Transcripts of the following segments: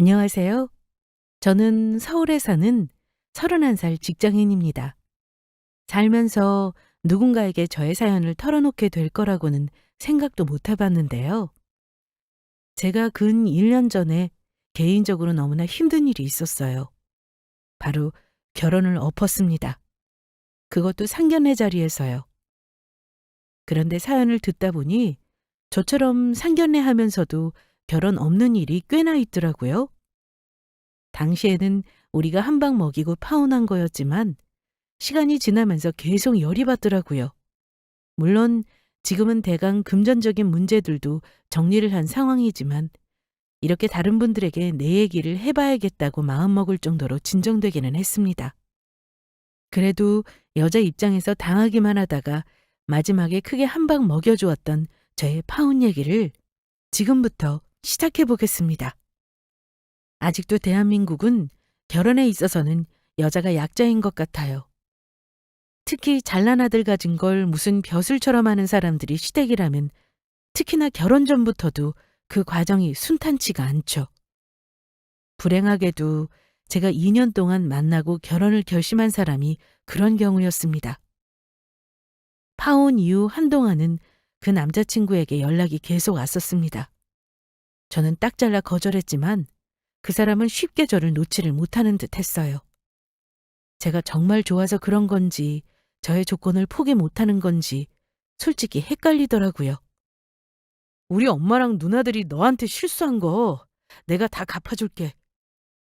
안녕하세요. 저는 서울에 사는 31살 직장인입니다. 살면서 누군가에게 저의 사연을 털어놓게 될 거라고는 생각도 못 해봤는데요. 제가 근 1년 전에 개인적으로 너무나 힘든 일이 있었어요. 바로 결혼을 엎었습니다. 그것도 상견례 자리에서요. 그런데 사연을 듣다 보니 저처럼 상견례 하면서도 결혼 없는 일이 꽤나 있더라고요. 당시에는 우리가 한 방 먹이고 파혼한 거였지만 시간이 지나면서 계속 열이 받더라고요. 물론 지금은 대강 금전적인 문제들도 정리를 한 상황이지만 이렇게 다른 분들에게 내 얘기를 해봐야겠다고 마음먹을 정도로 진정되기는 했습니다. 그래도 여자 입장에서 당하기만 하다가 마지막에 크게 한 방 먹여주었던 저의 파혼 얘기를 지금부터 시작해 보겠습니다. 아직도 대한민국은 결혼에 있어서는 여자가 약자인 것 같아요. 특히 잘난 아들 가진 걸 무슨 벼슬처럼 하는 사람들이 시댁이라면 특히나 결혼 전부터도 그 과정이 순탄치가 않죠. 불행하게도 제가 2년 동안 만나고 결혼을 결심한 사람이 그런 경우였습니다. 파혼 이후 한동안은 그 남자친구에게 연락이 계속 왔었습니다. 저는 딱 잘라 거절했지만 그 사람은 쉽게 저를 놓지를 못하는 듯 했어요. 제가 정말 좋아서 그런 건지 저의 조건을 포기 못하는 건지 솔직히 헷갈리더라고요. 우리 엄마랑 누나들이 너한테 실수한 거 내가 다 갚아줄게.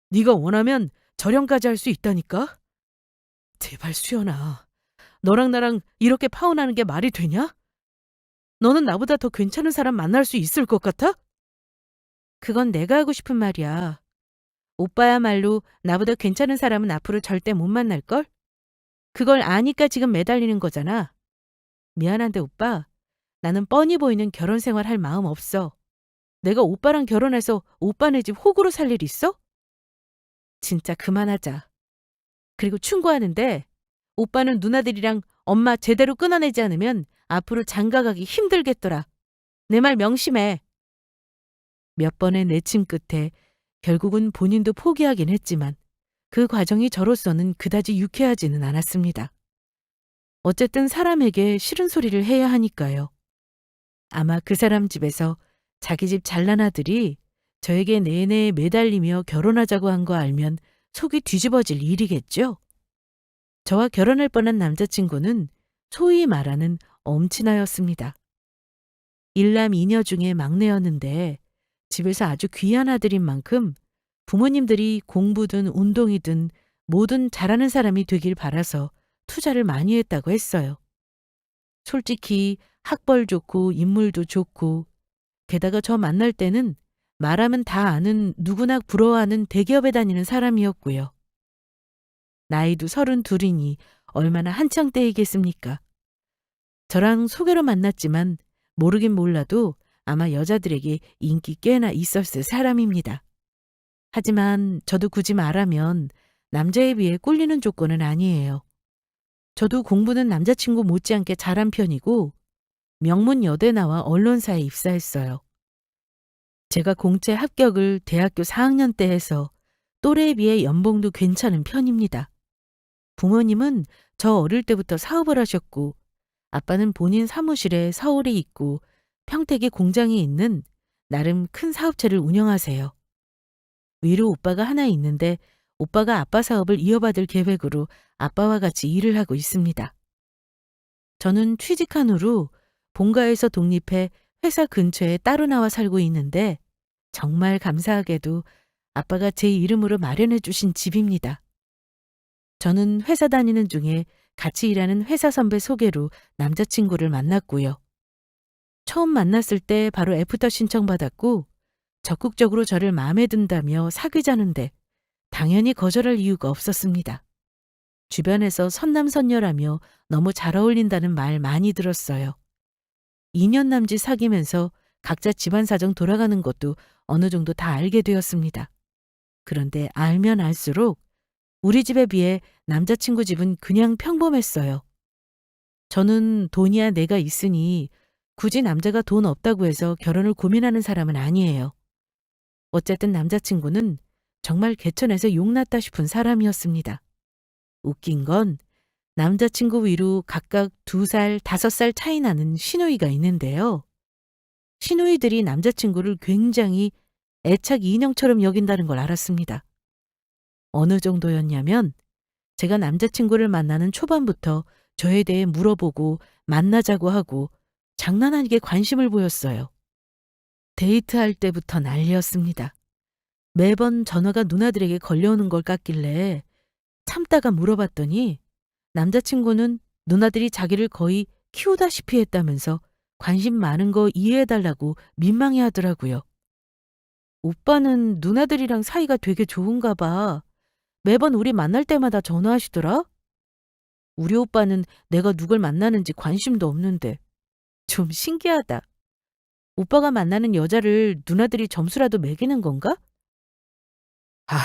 네가 원하면 절연까지 할 수 있다니까? 제발 수연아, 너랑 나랑 이렇게 파혼하는 게 말이 되냐? 너는 나보다 더 괜찮은 사람 만날 수 있을 것 같아? 그건 내가 하고 싶은 말이야. 오빠야말로 나보다 괜찮은 사람은 앞으로 절대 못 만날걸? 그걸 아니까 지금 매달리는 거잖아. 미안한데 오빠, 나는 뻔히 보이는 결혼 생활 할 마음 없어. 내가 오빠랑 결혼해서 오빠네 집 호구로 살 일 있어? 진짜 그만하자. 그리고 충고하는데 오빠는 누나들이랑 엄마 제대로 끊어내지 않으면 앞으로 장가가기 힘들겠더라. 내 말 명심해. 몇 번의 내침 끝에 결국은 본인도 포기하긴 했지만 그 과정이 저로서는 그다지 유쾌하지는 않았습니다. 어쨌든 사람에게 싫은 소리를 해야 하니까요. 아마 그 사람 집에서 자기 집 잘난 아들이 저에게 내내 매달리며 결혼하자고 한 거 알면 속이 뒤집어질 일이겠죠? 저와 결혼할 뻔한 남자친구는 소위 말하는 엄친아였습니다. 일남 이녀 중에 막내였는데 집에서 아주 귀한 아들인 만큼 부모님들이 공부든 운동이든 뭐든 잘하는 사람이 되길 바라서 투자를 많이 했다고 했어요. 솔직히 학벌 좋고 인물도 좋고 게다가 저 만날 때는 말하면 다 아는 누구나 부러워하는 대기업에 다니는 사람이었고요. 나이도 32이니 얼마나 한창 때이겠습니까? 저랑 소개로 만났지만 모르긴 몰라도 아마 여자들에게 인기 꽤나 있었을 사람입니다. 하지만 저도 굳이 말하면 남자에 비해 꿀리는 조건은 아니에요. 저도 공부는 남자친구 못지않게 잘한 편이고 명문 여대 나와 언론사에 입사했어요. 제가 공채 합격을 대학교 4학년 때 해서 또래에 비해 연봉도 괜찮은 편입니다. 부모님은 저 어릴 때부터 사업을 하셨고 아빠는 본인 사무실에 서울에 있고 평택에 공장이 있는 나름 큰 사업체를 운영하세요. 위로 오빠가 하나 있는데 오빠가 아빠 사업을 이어받을 계획으로 아빠와 같이 일을 하고 있습니다. 저는 취직한 후로 본가에서 독립해 회사 근처에 따로 나와 살고 있는데 정말 감사하게도 아빠가 제 이름으로 마련해 주신 집입니다. 저는 회사 다니는 중에 같이 일하는 회사 선배 소개로 남자친구를 만났고요. 처음 만났을 때 바로 애프터 신청받았고 적극적으로 저를 마음에 든다며 사귀자는데 당연히 거절할 이유가 없었습니다. 주변에서 선남선녀라며 너무 잘 어울린다는 말 많이 들었어요. 2년 남짓 사귀면서 각자 집안 사정 돌아가는 것도 어느 정도 다 알게 되었습니다. 그런데 알면 알수록 우리 집에 비해 남자친구 집은 그냥 평범했어요. 저는 돈이야 내가 있으니 굳이 남자가 돈 없다고 해서 결혼을 고민하는 사람은 아니에요. 어쨌든 남자친구는 정말 개천에서 용났다 싶은 사람이었습니다. 웃긴 건 남자친구 위로 각각 2살, 5살 차이 나는 시누이가 있는데요. 시누이들이 남자친구를 굉장히 애착 인형처럼 여긴다는 걸 알았습니다. 어느 정도였냐면 제가 남자친구를 만나는 초반부터 저에 대해 물어보고 만나자고 하고 장난 아니게 관심을 보였어요. 데이트할 때부터 난리였습니다. 매번 전화가 누나들에게 걸려오는 걸 같길래 참다가 물어봤더니 남자친구는 누나들이 자기를 거의 키우다시피 했다면서 관심 많은 거 이해해달라고 민망해 하더라고요. 오빠는 누나들이랑 사이가 되게 좋은가 봐. 매번 우리 만날 때마다 전화하시더라? 우리 오빠는 내가 누굴 만나는지 관심도 없는데. 좀 신기하다. 오빠가 만나는 여자를 누나들이 점수라도 매기는 건가? 아,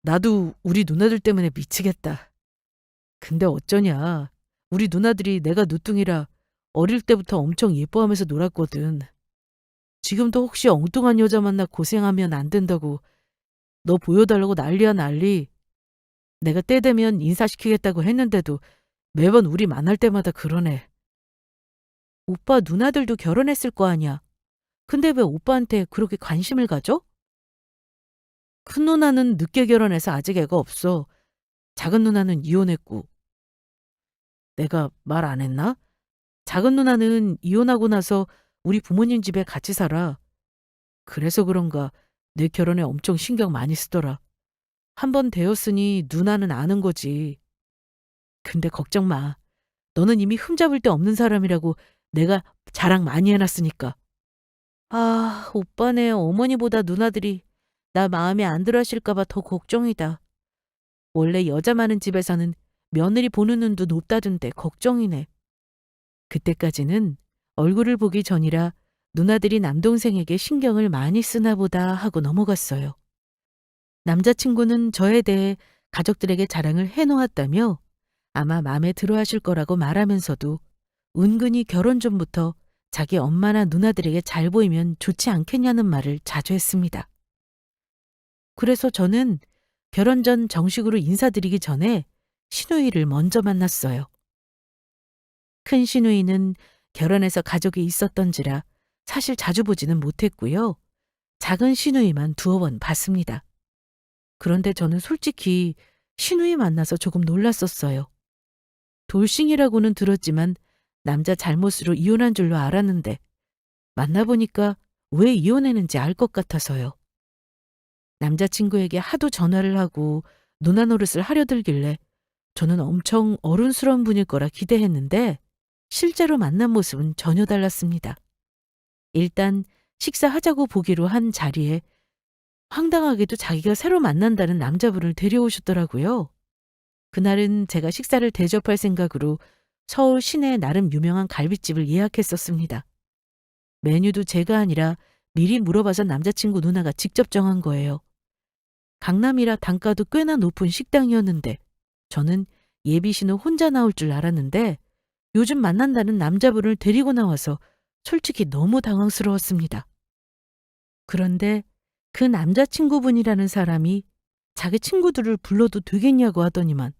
나도 우리 누나들 때문에 미치겠다. 근데 어쩌냐. 우리 누나들이 내가 누뚱이라 어릴 때부터 엄청 예뻐하면서 놀았거든. 지금도 혹시 엉뚱한 여자 만나 고생하면 안 된다고 너 보여달라고 난리야 난리. 내가 때 되면 인사시키겠다고 했는데도 매번 우리 만날 때마다 그러네. 오빠 누나들도 결혼했을 거 아니야. 근데 왜 오빠한테 그렇게 관심을 가져? 큰 누나는 늦게 결혼해서 아직 애가 없어. 작은 누나는 이혼했고. 내가 말 안 했나? 작은 누나는 이혼하고 나서 우리 부모님 집에 같이 살아. 그래서 그런가 내 결혼에 엄청 신경 많이 쓰더라. 한 번 되었으니 누나는 아는 거지. 근데 걱정 마. 너는 이미 흠잡을 데 없는 사람이라고 내가 자랑 많이 해놨으니까. 아, 오빠네 어머니보다 누나들이 나 마음에 안 들어 하실까 봐 더 걱정이다. 원래 여자 많은 집에서는 며느리 보는 눈도 높다던데 걱정이네. 그때까지는 얼굴을 보기 전이라 누나들이 남동생에게 신경을 많이 쓰나 보다 하고 넘어갔어요. 남자친구는 저에 대해 가족들에게 자랑을 해놓았다며 아마 마음에 들어 하실 거라고 말하면서도 은근히 결혼 전부터 자기 엄마나 누나들에게 잘 보이면 좋지 않겠냐는 말을 자주 했습니다. 그래서 저는 결혼 전 정식으로 인사드리기 전에 시누이를 먼저 만났어요. 큰 시누이는 결혼해서 가족이 있었던지라 사실 자주 보지는 못했고요. 작은 시누이만 2번 봤습니다. 그런데 저는 솔직히 시누이 만나서 조금 놀랐었어요. 돌싱이라고는 들었지만 남자 잘못으로 이혼한 줄로 알았는데 만나보니까 왜 이혼했는지 알 것 같아서요. 남자친구에게 하도 전화를 하고 누나 노릇을 하려 들길래 저는 엄청 어른스러운 분일 거라 기대했는데 실제로 만난 모습은 전혀 달랐습니다. 일단 식사하자고 보기로 한 자리에 황당하게도 자기가 새로 만난다는 남자분을 데려오셨더라고요. 그날은 제가 식사를 대접할 생각으로 서울 시내 나름 유명한 갈비집을 예약했었습니다. 메뉴도 제가 아니라 미리 물어봐서 남자친구 누나가 직접 정한 거예요. 강남이라 단가도 꽤나 높은 식당이었는데 저는 예비신우 혼자 나올 줄 알았는데 요즘 만난다는 남자분을 데리고 나와서 솔직히 너무 당황스러웠습니다. 그런데 그 남자친구분이라는 사람이 자기 친구들을 불러도 되겠냐고 하더니만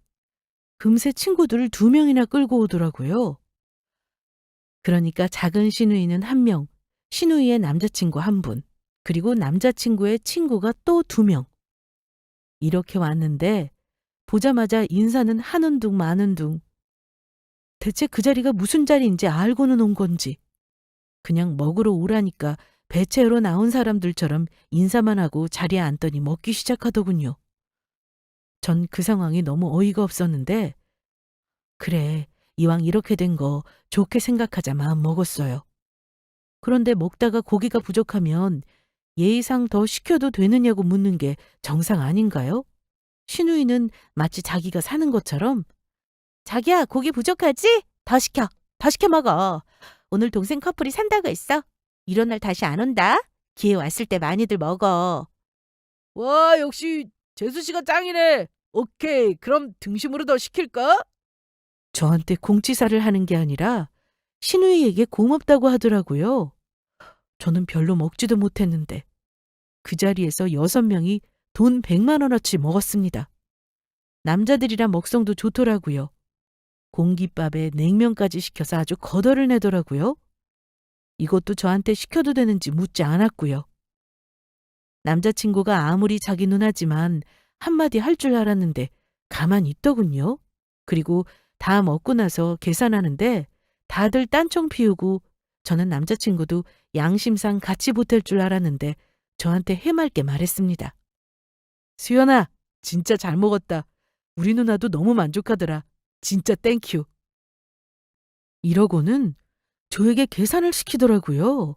금세 친구들을 2명이나 끌고 오더라고요. 그러니까 작은 시누이는 1명, 시누이의 남자친구 1분, 그리고 남자친구의 친구가 또 2명. 이렇게 왔는데 보자마자 인사는 하는 둥 마는 둥. 대체 그 자리가 무슨 자리인지 알고는 온 건지. 그냥 먹으러 오라니까 배 채우러 나온 사람들처럼 인사만 하고 자리에 앉더니 먹기 시작하더군요. 전 그 상황이 너무 어이가 없었는데 그래, 이왕 이렇게 된 거 좋게 생각하자 마음 먹었어요. 그런데 먹다가 고기가 부족하면 예의상 더 시켜도 되느냐고 묻는 게 정상 아닌가요? 시누이는 마치 자기가 사는 것처럼 자기야, 고기 부족하지? 더 시켜. 더 시켜 먹어. 오늘 동생 커플이 산다고 했어. 이런 날 다시 안 온다. 기회 왔을 때 많이들 먹어. 와, 역시 재수 씨가 짱이네. 오케이, 그럼 등심으로 더 시킬까? 저한테 공치사를 하는 게 아니라 시누이에게 고맙다고 하더라고요. 저는 별로 먹지도 못했는데 그 자리에서 6명이 돈 100만 원어치 먹었습니다. 남자들이라 먹성도 좋더라고요. 공깃밥에 냉면까지 시켜서 아주 거덜을 내더라고요. 이것도 저한테 시켜도 되는지 묻지 않았고요. 남자친구가 아무리 자기 누나지만 한마디 할 줄 알았는데 가만히 있더군요. 그리고 다 먹고 나서 계산하는데 다들 딴청 피우고 저는 남자친구도 양심상 같이 보탤 줄 알았는데 저한테 해맑게 말했습니다. 수연아, 진짜 잘 먹었다. 우리 누나도 너무 만족하더라. 진짜 땡큐. 이러고는 저에게 계산을 시키더라고요.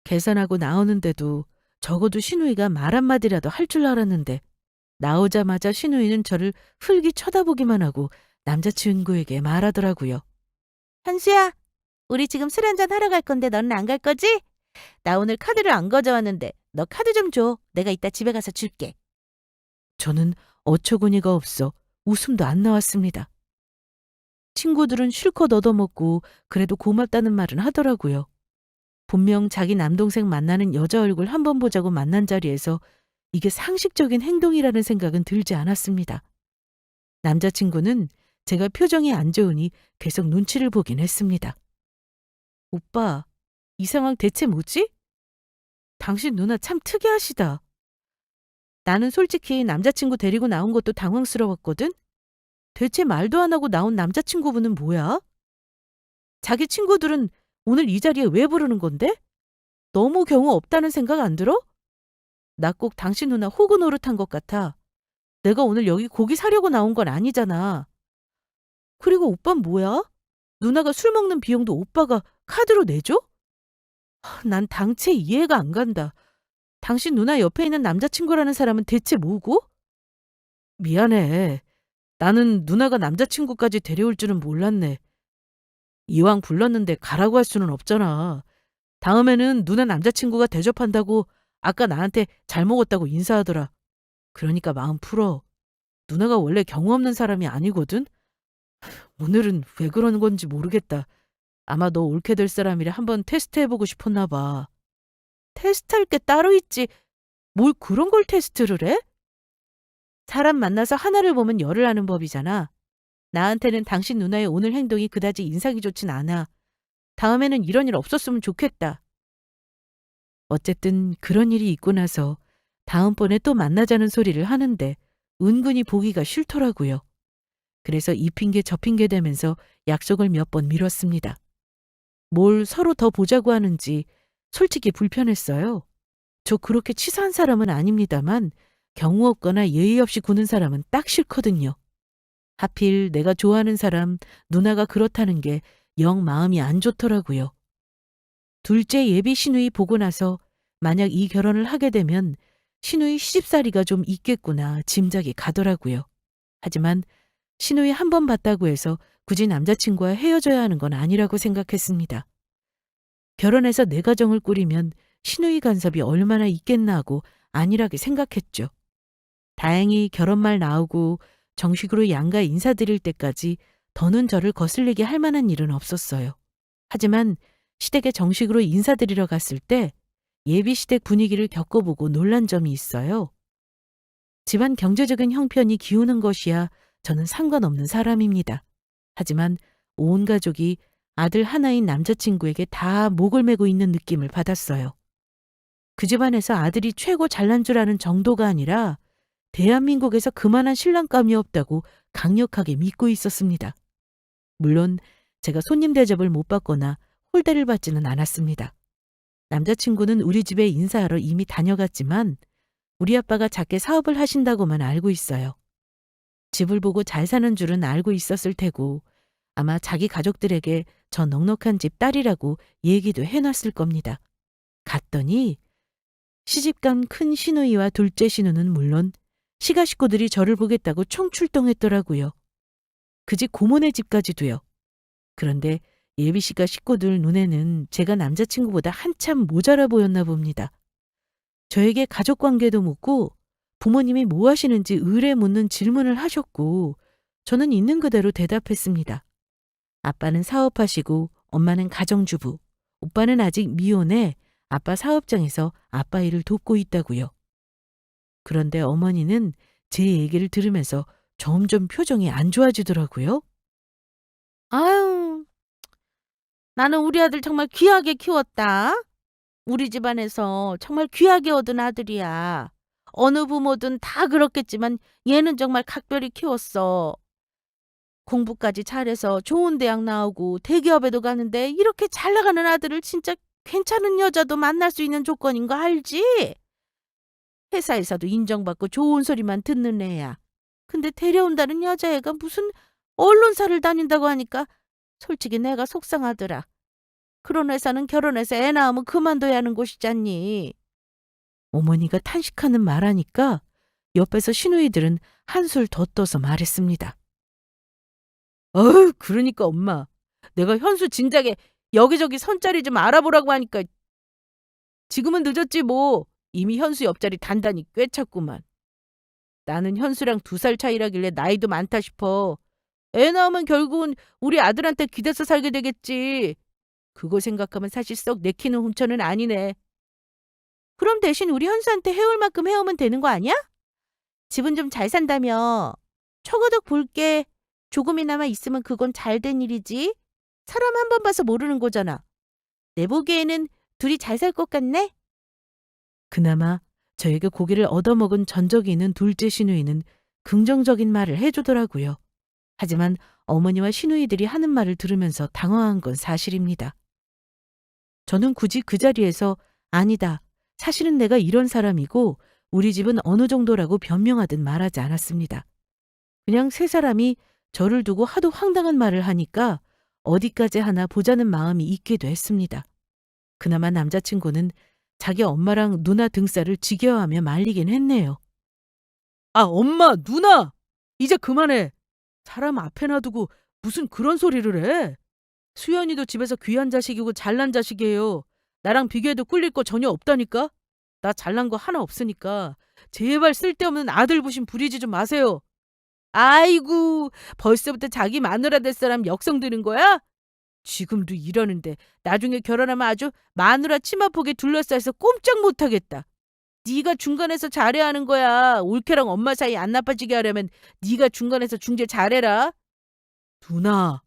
계산하고 나오는데도 적어도 신우이가 말 한마디라도 할 줄 알았는데 나오자마자 신우이는 저를 흘기 쳐다보기만 하고 남자친구에게 말하더라고요. 현수야, 우리 지금 술 한잔 하러 갈 건데 너는 안 갈 거지? 나 오늘 카드를 안 가져왔는데 너 카드 좀 줘. 내가 이따 집에 가서 줄게. 저는 어처구니가 없어 웃음도 안 나왔습니다. 친구들은 실컷 얻어먹고 그래도 고맙다는 말은 하더라고요. 분명 자기 남동생 만나는 여자 얼굴 한번 보자고 만난 자리에서 이게 상식적인 행동이라는 생각은 들지 않았습니다. 남자친구는 제가 표정이 안 좋으니 계속 눈치를 보긴 했습니다. 오빠, 이 상황 대체 뭐지? 당신 누나 참 특이하시다. 나는 솔직히 남자친구 데리고 나온 것도 당황스러웠거든? 대체 말도 안 하고 나온 남자친구분은 뭐야? 자기 친구들은 오늘 이 자리에 왜 부르는 건데? 너무 경우 없다는 생각 안 들어? 나 꼭 당신 누나 호구 노릇한 것 같아. 내가 오늘 여기 고기 사려고 나온 건 아니잖아. 그리고 오빤 뭐야? 누나가 술 먹는 비용도 오빠가 카드로 내줘? 난 당체 이해가 안 간다. 당신 누나 옆에 있는 남자친구라는 사람은 대체 뭐고? 미안해. 나는 누나가 남자친구까지 데려올 줄은 몰랐네. 이왕 불렀는데 가라고 할 수는 없잖아. 다음에는 누나 남자친구가 대접한다고 아까 나한테 잘 먹었다고 인사하더라. 그러니까 마음 풀어. 누나가 원래 경우 없는 사람이 아니거든? 오늘은 왜 그러는 건지 모르겠다. 아마 너 옳게 될 사람이라 한번 테스트해보고 싶었나 봐. 테스트할 게 따로 있지. 뭘 그런 걸 테스트를 해? 사람 만나서 하나를 보면 열을 아는 법이잖아. 나한테는 당신 누나의 오늘 행동이 그다지 인상이 좋진 않아. 다음에는 이런 일 없었으면 좋겠다. 어쨌든 그런 일이 있고 나서 다음번에 또 만나자는 소리를 하는데 은근히 보기가 싫더라고요. 그래서 이 핑계 저 핑계 대면서 약속을 몇 번 미뤘습니다. 뭘 서로 더 보자고 하는지 솔직히 불편했어요. 저 그렇게 치사한 사람은 아닙니다만 경우 없거나 예의 없이 구는 사람은 딱 싫거든요. 하필 내가 좋아하는 사람 누나가 그렇다는 게 영 마음이 안 좋더라고요. 둘째 예비 시누이 보고 나서 만약 이 결혼을 하게 되면 시누이 시집살이가 좀 있겠구나 짐작이 가더라고요. 하지만 시누이 한 번 봤다고 해서 굳이 남자친구와 헤어져야 하는 건 아니라고 생각했습니다. 결혼해서 내 가정을 꾸리면 시누이 간섭이 얼마나 있겠나 하고 안일하게 생각했죠. 다행히 결혼말 나오고 정식으로 양가 인사드릴 때까지 더는 저를 거슬리게 할 만한 일은 없었어요. 하지만 시댁에 정식으로 인사드리러 갔을 때 예비 시댁 분위기를 겪어보고 놀란 점이 있어요. 집안 경제적인 형편이 기우는 것이야 저는 상관없는 사람입니다. 하지만 온 가족이 아들 하나인 남자친구에게 다 목을 메고 있는 느낌을 받았어요. 그 집안에서 아들이 최고 잘난 줄 아는 정도가 아니라 대한민국에서 그만한 신랑감이 없다고 강력하게 믿고 있었습니다. 물론 제가 손님 대접을 못 받거나 홀대를 받지는 않았습니다. 남자친구는 우리 집에 인사하러 이미 다녀갔지만 우리 아빠가 작게 사업을 하신다고만 알고 있어요. 집을 보고 잘 사는 줄은 알고 있었을 테고 아마 자기 가족들에게 저 넉넉한 집 딸이라고 얘기도 해놨을 겁니다. 갔더니 시집간 큰 시누이와 둘째 시누는 물론 시가 식구들이 저를 보겠다고 총출동했더라고요. 그 집 고모네 집까지도요. 그런데 예비 씨가 식구들 눈에는 제가 남자친구보다 한참 모자라 보였나 봅니다. 저에게 가족관계도 묻고 부모님이 뭐 하시는지 의뢰 묻는 질문을 하셨고 저는 있는 그대로 대답했습니다. 아빠는 사업하시고 엄마는 가정주부, 오빠는 아직 미혼에 아빠 사업장에서 아빠 일을 돕고 있다고요. 그런데 어머니는 제 얘기를 들으면서 점점 표정이 안 좋아지더라고요. 아유, 나는 우리 아들 정말 귀하게 키웠다. 우리 집안에서 정말 귀하게 얻은 아들이야. 어느 부모든 다 그렇겠지만 얘는 정말 각별히 키웠어. 공부까지 잘해서 좋은 대학 나오고 대기업에도 가는데 이렇게 잘 나가는 아들을 진짜 괜찮은 여자도 만날 수 있는 조건인 거 알지? 회사에서도 인정받고 좋은 소리만 듣는 애야. 근데 데려온다는 여자애가 무슨 언론사를 다닌다고 하니까 솔직히 내가 속상하더라. 그런 회사는 결혼해서 애 낳으면 그만둬야 하는 곳이잖니. 어머니가 탄식하는 말하니까 옆에서 시누이들은 한술 더 떠서 말했습니다. 어휴, 그러니까 엄마. 내가 현수 진작에 여기저기 선자리 좀 알아보라고 하니까 지금은 늦었지 뭐. 이미 현수 옆자리 단단히 꿰찼구만. 나는 현수랑 2살 차이라길래 나이도 많다 싶어. 애 낳으면 결국은 우리 아들한테 기대서 살게 되겠지. 그거 생각하면 사실 썩 내키는 혼처는 아니네. 그럼 대신 우리 현수한테 해올 만큼 해오면 되는 거 아니야? 집은 좀 잘 산다며. 적어도 볼 게 조금이나마 있으면 그건 잘 된 일이지. 사람 한 번 봐서 모르는 거잖아. 내 보기에는 둘이 잘 살 것 같네? 그나마 저에게 고기를 얻어먹은 전적이 있는 둘째 시누이는 긍정적인 말을 해주더라고요. 하지만 어머니와 시누이들이 하는 말을 들으면서 당황한 건 사실입니다. 저는 굳이 그 자리에서 아니다. 사실은 내가 이런 사람이고 우리 집은 어느 정도라고 변명하듯 말하지 않았습니다. 그냥 세 사람이 저를 두고 하도 황당한 말을 하니까 어디까지 하나 보자는 마음이 있기도 했습니다. 그나마 남자친구는 자기 엄마랑 누나 등살을 지겨워하며 말리긴 했네요. 아, 엄마, 누나! 이제 그만해. 사람 앞에 놔두고 무슨 그런 소리를 해. 수연이도 집에서 귀한 자식이고 잘난 자식이에요. 나랑 비교해도 꿀릴 거 전혀 없다니까? 나 잘난 거 하나 없으니까 제발 쓸데없는 아들 부심 부리지 좀 마세요. 아이고, 벌써부터 자기 마누라 될 사람 역성 드는 거야? 지금도 이러는데 나중에 결혼하면 아주 마누라 치마폭에 둘러싸여서 꼼짝 못하겠다. 네가 중간에서 잘해야 하는 거야. 올케랑 엄마 사이 안 나빠지게 하려면 네가 중간에서 중재 잘해라. 누나,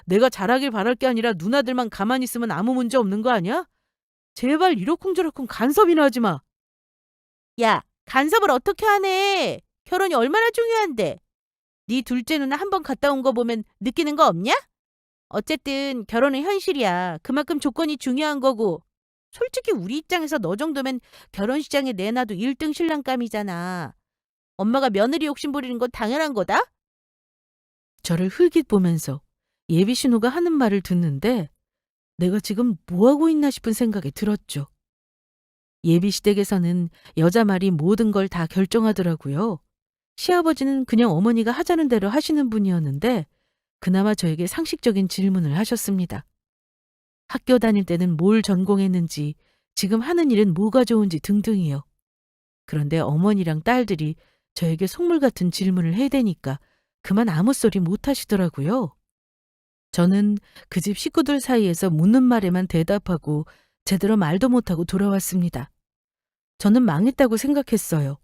내가 잘하길 바랄 게 아니라 누나들만 가만히 있으면 아무 문제 없는 거 아니야? 제발 이러쿵저러쿵 간섭이나 하지 마. 야, 간섭을 어떻게 하네. 결혼이 얼마나 중요한데. 네 둘째 누나 한 번 갔다 온 거 보면 느끼는 거 없냐? 어쨌든 결혼은 현실이야. 그만큼 조건이 중요한 거고. 솔직히 우리 입장에서 너 정도면 결혼식장에 내놔도 1등 신랑감이잖아. 엄마가 며느리 욕심 부리는 건 당연한 거다? 저를 흘깃 보면서 예비 신우가 하는 말을 듣는데 내가 지금 뭐하고 있나 싶은 생각이 들었죠. 예비 시댁에서는 여자 말이 모든 걸 다 결정하더라고요. 시아버지는 그냥 어머니가 하자는 대로 하시는 분이었는데 그나마 저에게 상식적인 질문을 하셨습니다. 학교 다닐 때는 뭘 전공했는지, 지금 하는 일은 뭐가 좋은지 등등이요. 그런데 어머니랑 딸들이 저에게 속물 같은 질문을 해대니까 그만 아무 소리 못 하시더라고요. 저는 그 집 식구들 사이에서 묻는 말에만 대답하고 제대로 말도 못하고 돌아왔습니다. 저는 망했다고 생각했어요.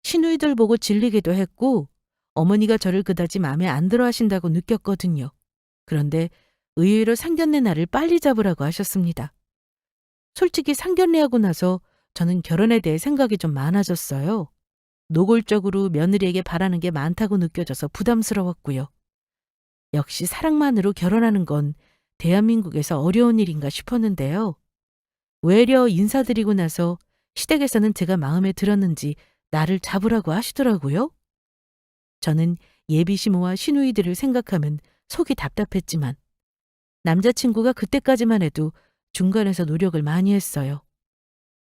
시누이들 보고 질리기도 했고 어머니가 저를 그다지 마음에 안 들어 하신다고 느꼈거든요. 그런데 의외로 상견례 날을 빨리 잡으라고 하셨습니다. 솔직히 상견례하고 나서 저는 결혼에 대해 생각이 좀 많아졌어요. 노골적으로 며느리에게 바라는 게 많다고 느껴져서 부담스러웠고요. 역시 사랑만으로 결혼하는 건 대한민국에서 어려운 일인가 싶었는데요. 외려 인사드리고 나서 시댁에서는 제가 마음에 들었는지 나를 잡으라고 하시더라고요. 저는 예비 시모와 시누이들을 생각하면 속이 답답했지만 남자친구가 그때까지만 해도 중간에서 노력을 많이 했어요.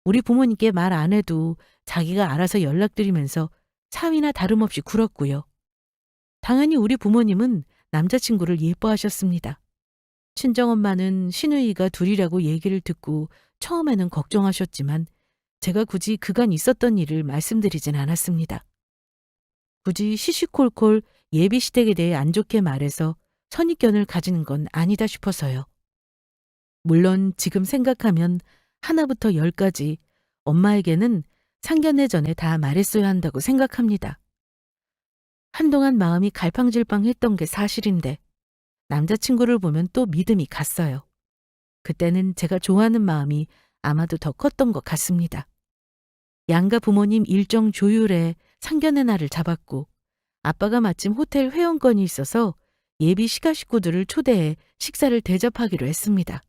우리 부모님께 말 안 해도 자기가 알아서 연락드리면서 사위나 다름없이 굴었고요. 당연히 우리 부모님은 남자친구를 예뻐하셨습니다. 친정엄마는 시누이가 둘이라고 얘기를 듣고 처음에는 걱정하셨지만 제가 굳이 그간 있었던 일을 말씀드리진 않았습니다. 굳이 시시콜콜 예비 시댁에 대해 안 좋게 말해서 선입견을 가지는 건 아니다 싶어서요. 물론 지금 생각하면 하나부터 열까지 엄마에게는 상견례 전에 다 말했어야 한다고 생각합니다. 한동안 마음이 갈팡질팡했던 게 사실인데 남자친구를 보면 또 믿음이 갔어요. 그때는 제가 좋아하는 마음이 아마도 더 컸던 것 같습니다. 양가 부모님 일정 조율에 상견례 날을 잡았고 아빠가 마침 호텔 회원권이 있어서 예비 시가 식구들을 초대해 식사를 대접하기로 했습니다.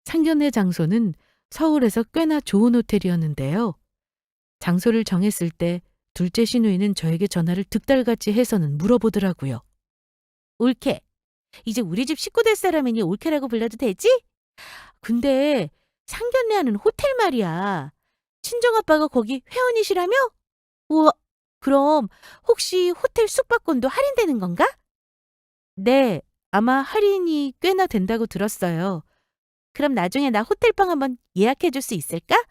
상견례 장소는 서울에서 꽤나 좋은 호텔이었는데요. 장소를 정했을 때 둘째 시누이는 저에게 전화를 득달같이 해서는 물어보더라고요. 올케, 이제 우리 집 식구 될 사람이니 올케라고 불러도 되지? 근데 상견례하는 호텔 말이야. 친정아빠가 거기 회원이시라며? 우와, 그럼 혹시 호텔 숙박권도 할인되는 건가? 네, 아마 할인이 꽤나 된다고 들었어요. 그럼 나중에 나 호텔방 한번 예약해 줄 수 있을까?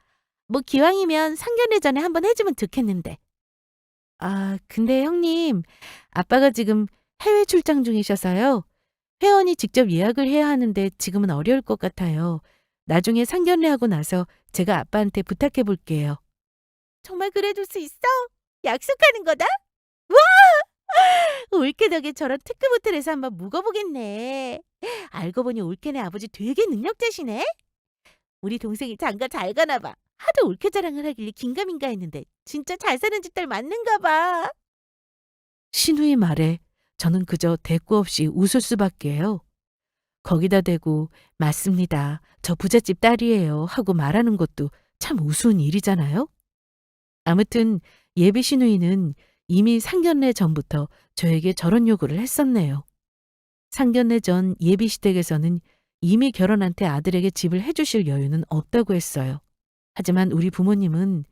뭐 기왕이면 상견례 전에 한번 해주면 좋겠는데. 아, 근데 형님, 아빠가 지금 해외 출장 중이셔서요. 회원이 직접 예약을 해야 하는데 지금은 어려울 것 같아요. 나중에 상견례하고 나서 제가 아빠한테 부탁해 볼게요. 정말 그래줄 수 있어? 약속하는 거다? 와! 올케 덕에 저런 특급 호텔에서 한번 묵어보겠네. 알고 보니 올케네 아버지 되게 능력자시네? 우리 동생이 장가 잘 가나 봐. 하도 올케 자랑을 하길래 긴가민가 했는데 진짜 잘 사는 집딸 맞는가 봐. 신우의 말에 저는 그저 대꾸 없이 웃을 수밖에요. 거기다 대고 맞습니다. 저 부잣집 딸이에요 하고 말하는 것도 참 우스운 일이잖아요. 아무튼 예비 시누이는 이미 상견례 전부터 저에게 저런 요구를 했었네요. 상견례 전 예비 시댁에서는 이미 결혼한 테 아들에게 집을 해주실 여유는 없다고 했어요. 하지만 우리 부모님은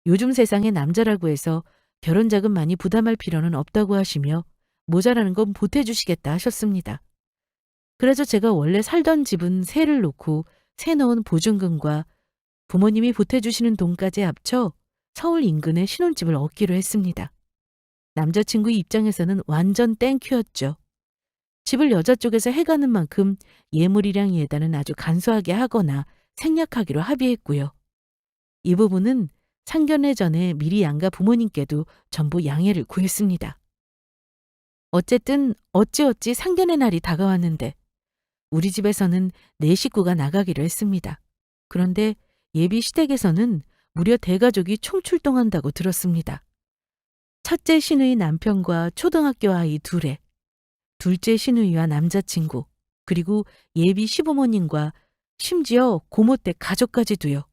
요즘 세상의 남자라고 해서 결혼 자금 많이 부담할 필요는 없다고 하시며 모자라는 건 보태주시겠다 하셨습니다. 그래서 제가 원래 살던 집은 세를 놓고 세 넣은 보증금과 부모님이 보태주시는 돈까지 합쳐 서울 인근의 신혼집을 얻기로 했습니다. 남자친구 입장에서는 완전 땡큐였죠. 집을 여자 쪽에서 해가는 만큼 예물이랑 예단은 아주 간소하게 하거나 생략하기로 합의했고요. 이 부분은 상견례 전에 미리 양가 부모님께도 전부 양해를 구했습니다. 어쨌든 어찌어찌 상견례 날이 다가왔는데 우리 집에서는 네 식구가 나가기로 했습니다. 그런데 예비 시댁에서는 무려 대가족이 총출동한다고 들었습니다. 첫째 시누이 남편과 초등학교 아이 둘에, 둘째 시누이와 남자친구, 그리고 예비 시부모님과 심지어 고모댁 가족까지도요.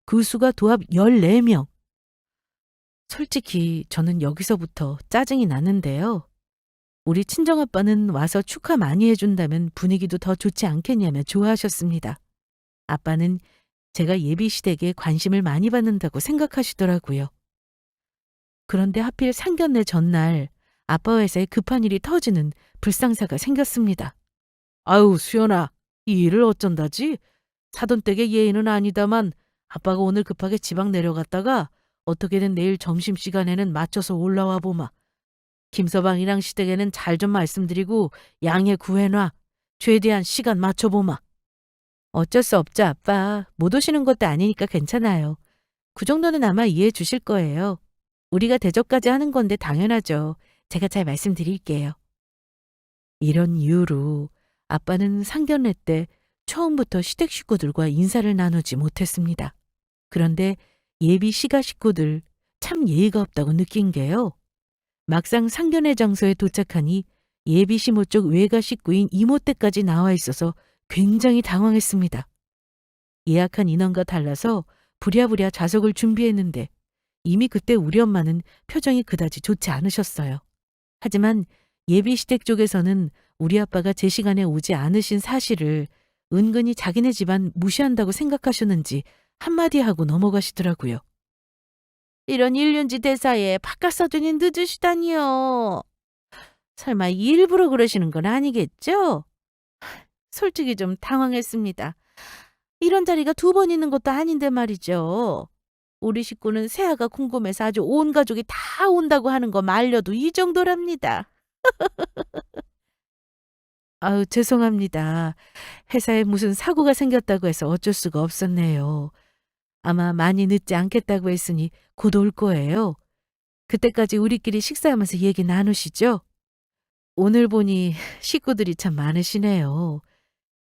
그 수가 도합 14명. 솔직히 저는 여기서부터 짜증이 나는데요. 우리 친정아빠는 와서 축하 많이 해준다면 분위기도 더 좋지 않겠냐며 좋아하셨습니다. 아빠는 제가 예비 시댁에 관심을 많이 받는다고 생각하시더라고요. 그런데 하필 상견례 전날 아빠 회사에 급한 일이 터지는 불상사가 생겼습니다. 아유, 수연아, 이 일을 어쩐다지? 사돈댁의 예의는 아니다만 아빠가 오늘 급하게 지방 내려갔다가 어떻게든 내일 점심시간에는 맞춰서 올라와 보마. 김서방이랑 시댁에는 잘 좀 말씀드리고 양해 구해놔. 최대한 시간 맞춰보마. 어쩔 수 없죠, 아빠. 못 오시는 것도 아니니까 괜찮아요. 그 정도는 아마 이해해 주실 거예요. 우리가 대접까지 하는 건데 당연하죠. 제가 잘 말씀드릴게요. 이런 이유로 아빠는 상견례 때 처음부터 시댁 식구들과 인사를 나누지 못했습니다. 그런데 예비 시가 식구들 참 예의가 없다고 느낀 게요. 막상 상견례 장소에 도착하니 예비 시모 쪽 외가 식구인 이모 댁까지 나와 있어서 굉장히 당황했습니다. 예약한 인원과 달라서 부랴부랴 좌석을 준비했는데 이미 그때 우리 엄마는 표정이 그다지 좋지 않으셨어요. 하지만 예비 시댁 쪽에서는 우리 아빠가 제 시간에 오지 않으신 사실을 은근히 자기네 집안 무시한다고 생각하셨는지 한마디 하고 넘어가시더라고요. 이런 일륜지 대사에 바깥 사돈이 늦으시다니요. 설마 일부러 그러시는 건 아니겠죠? 솔직히 좀 당황했습니다. 이런 자리가 두 번 있는 것도 아닌데 말이죠. 우리 식구는 새아가 궁금해서 아주 온 가족이 다 온다고 하는 거 말려도 이 정도랍니다. 아유, 죄송합니다. 회사에 무슨 사고가 생겼다고 해서 어쩔 수가 없었네요. 아마 많이 늦지 않겠다고 했으니 곧 올 거예요. 그때까지 우리끼리 식사하면서 얘기 나누시죠? 오늘 보니 식구들이 참 많으시네요.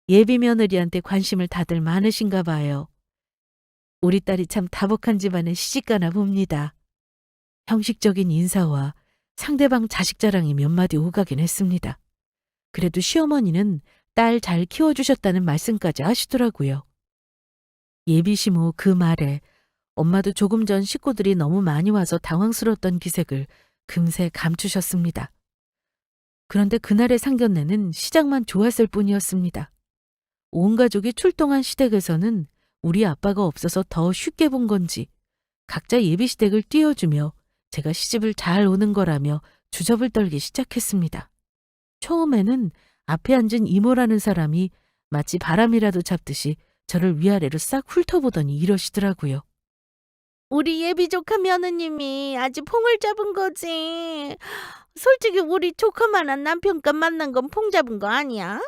예비 며느리한테 관심을 다들 많으신가 봐요. 우리 딸이 참 다복한 집안에 시집가나 봅니다. 형식적인 인사와 상대방 자식 자랑이 몇 마디 오가긴 했습니다. 그래도 시어머니는 딸 잘 키워주셨다는 말씀까지 하시더라고요. 예비 시모 그 말에 엄마도 조금 전 식구들이 너무 많이 와서 당황스러웠던 기색을 금세 감추셨습니다. 그런데 그날의 상견례는 시작만 좋았을 뿐이었습니다. 온 가족이 출동한 시댁에서는 우리 아빠가 없어서 더 쉽게 본 건지 각자 예비 시댁을 띄워주며 제가 시집을 잘 오는 거라며 주접을 떨기 시작했습니다. 처음에는 앞에 앉은 이모라는 사람이 마치 바람이라도 잡듯이 저를 위아래로 싹 훑어보더니 이러시더라고요. 우리 예비 조카 며느님이 아주 퐁을 잡은 거지. 솔직히 우리 조카만한 남편과 만난 건 퐁 잡은 거 아니야?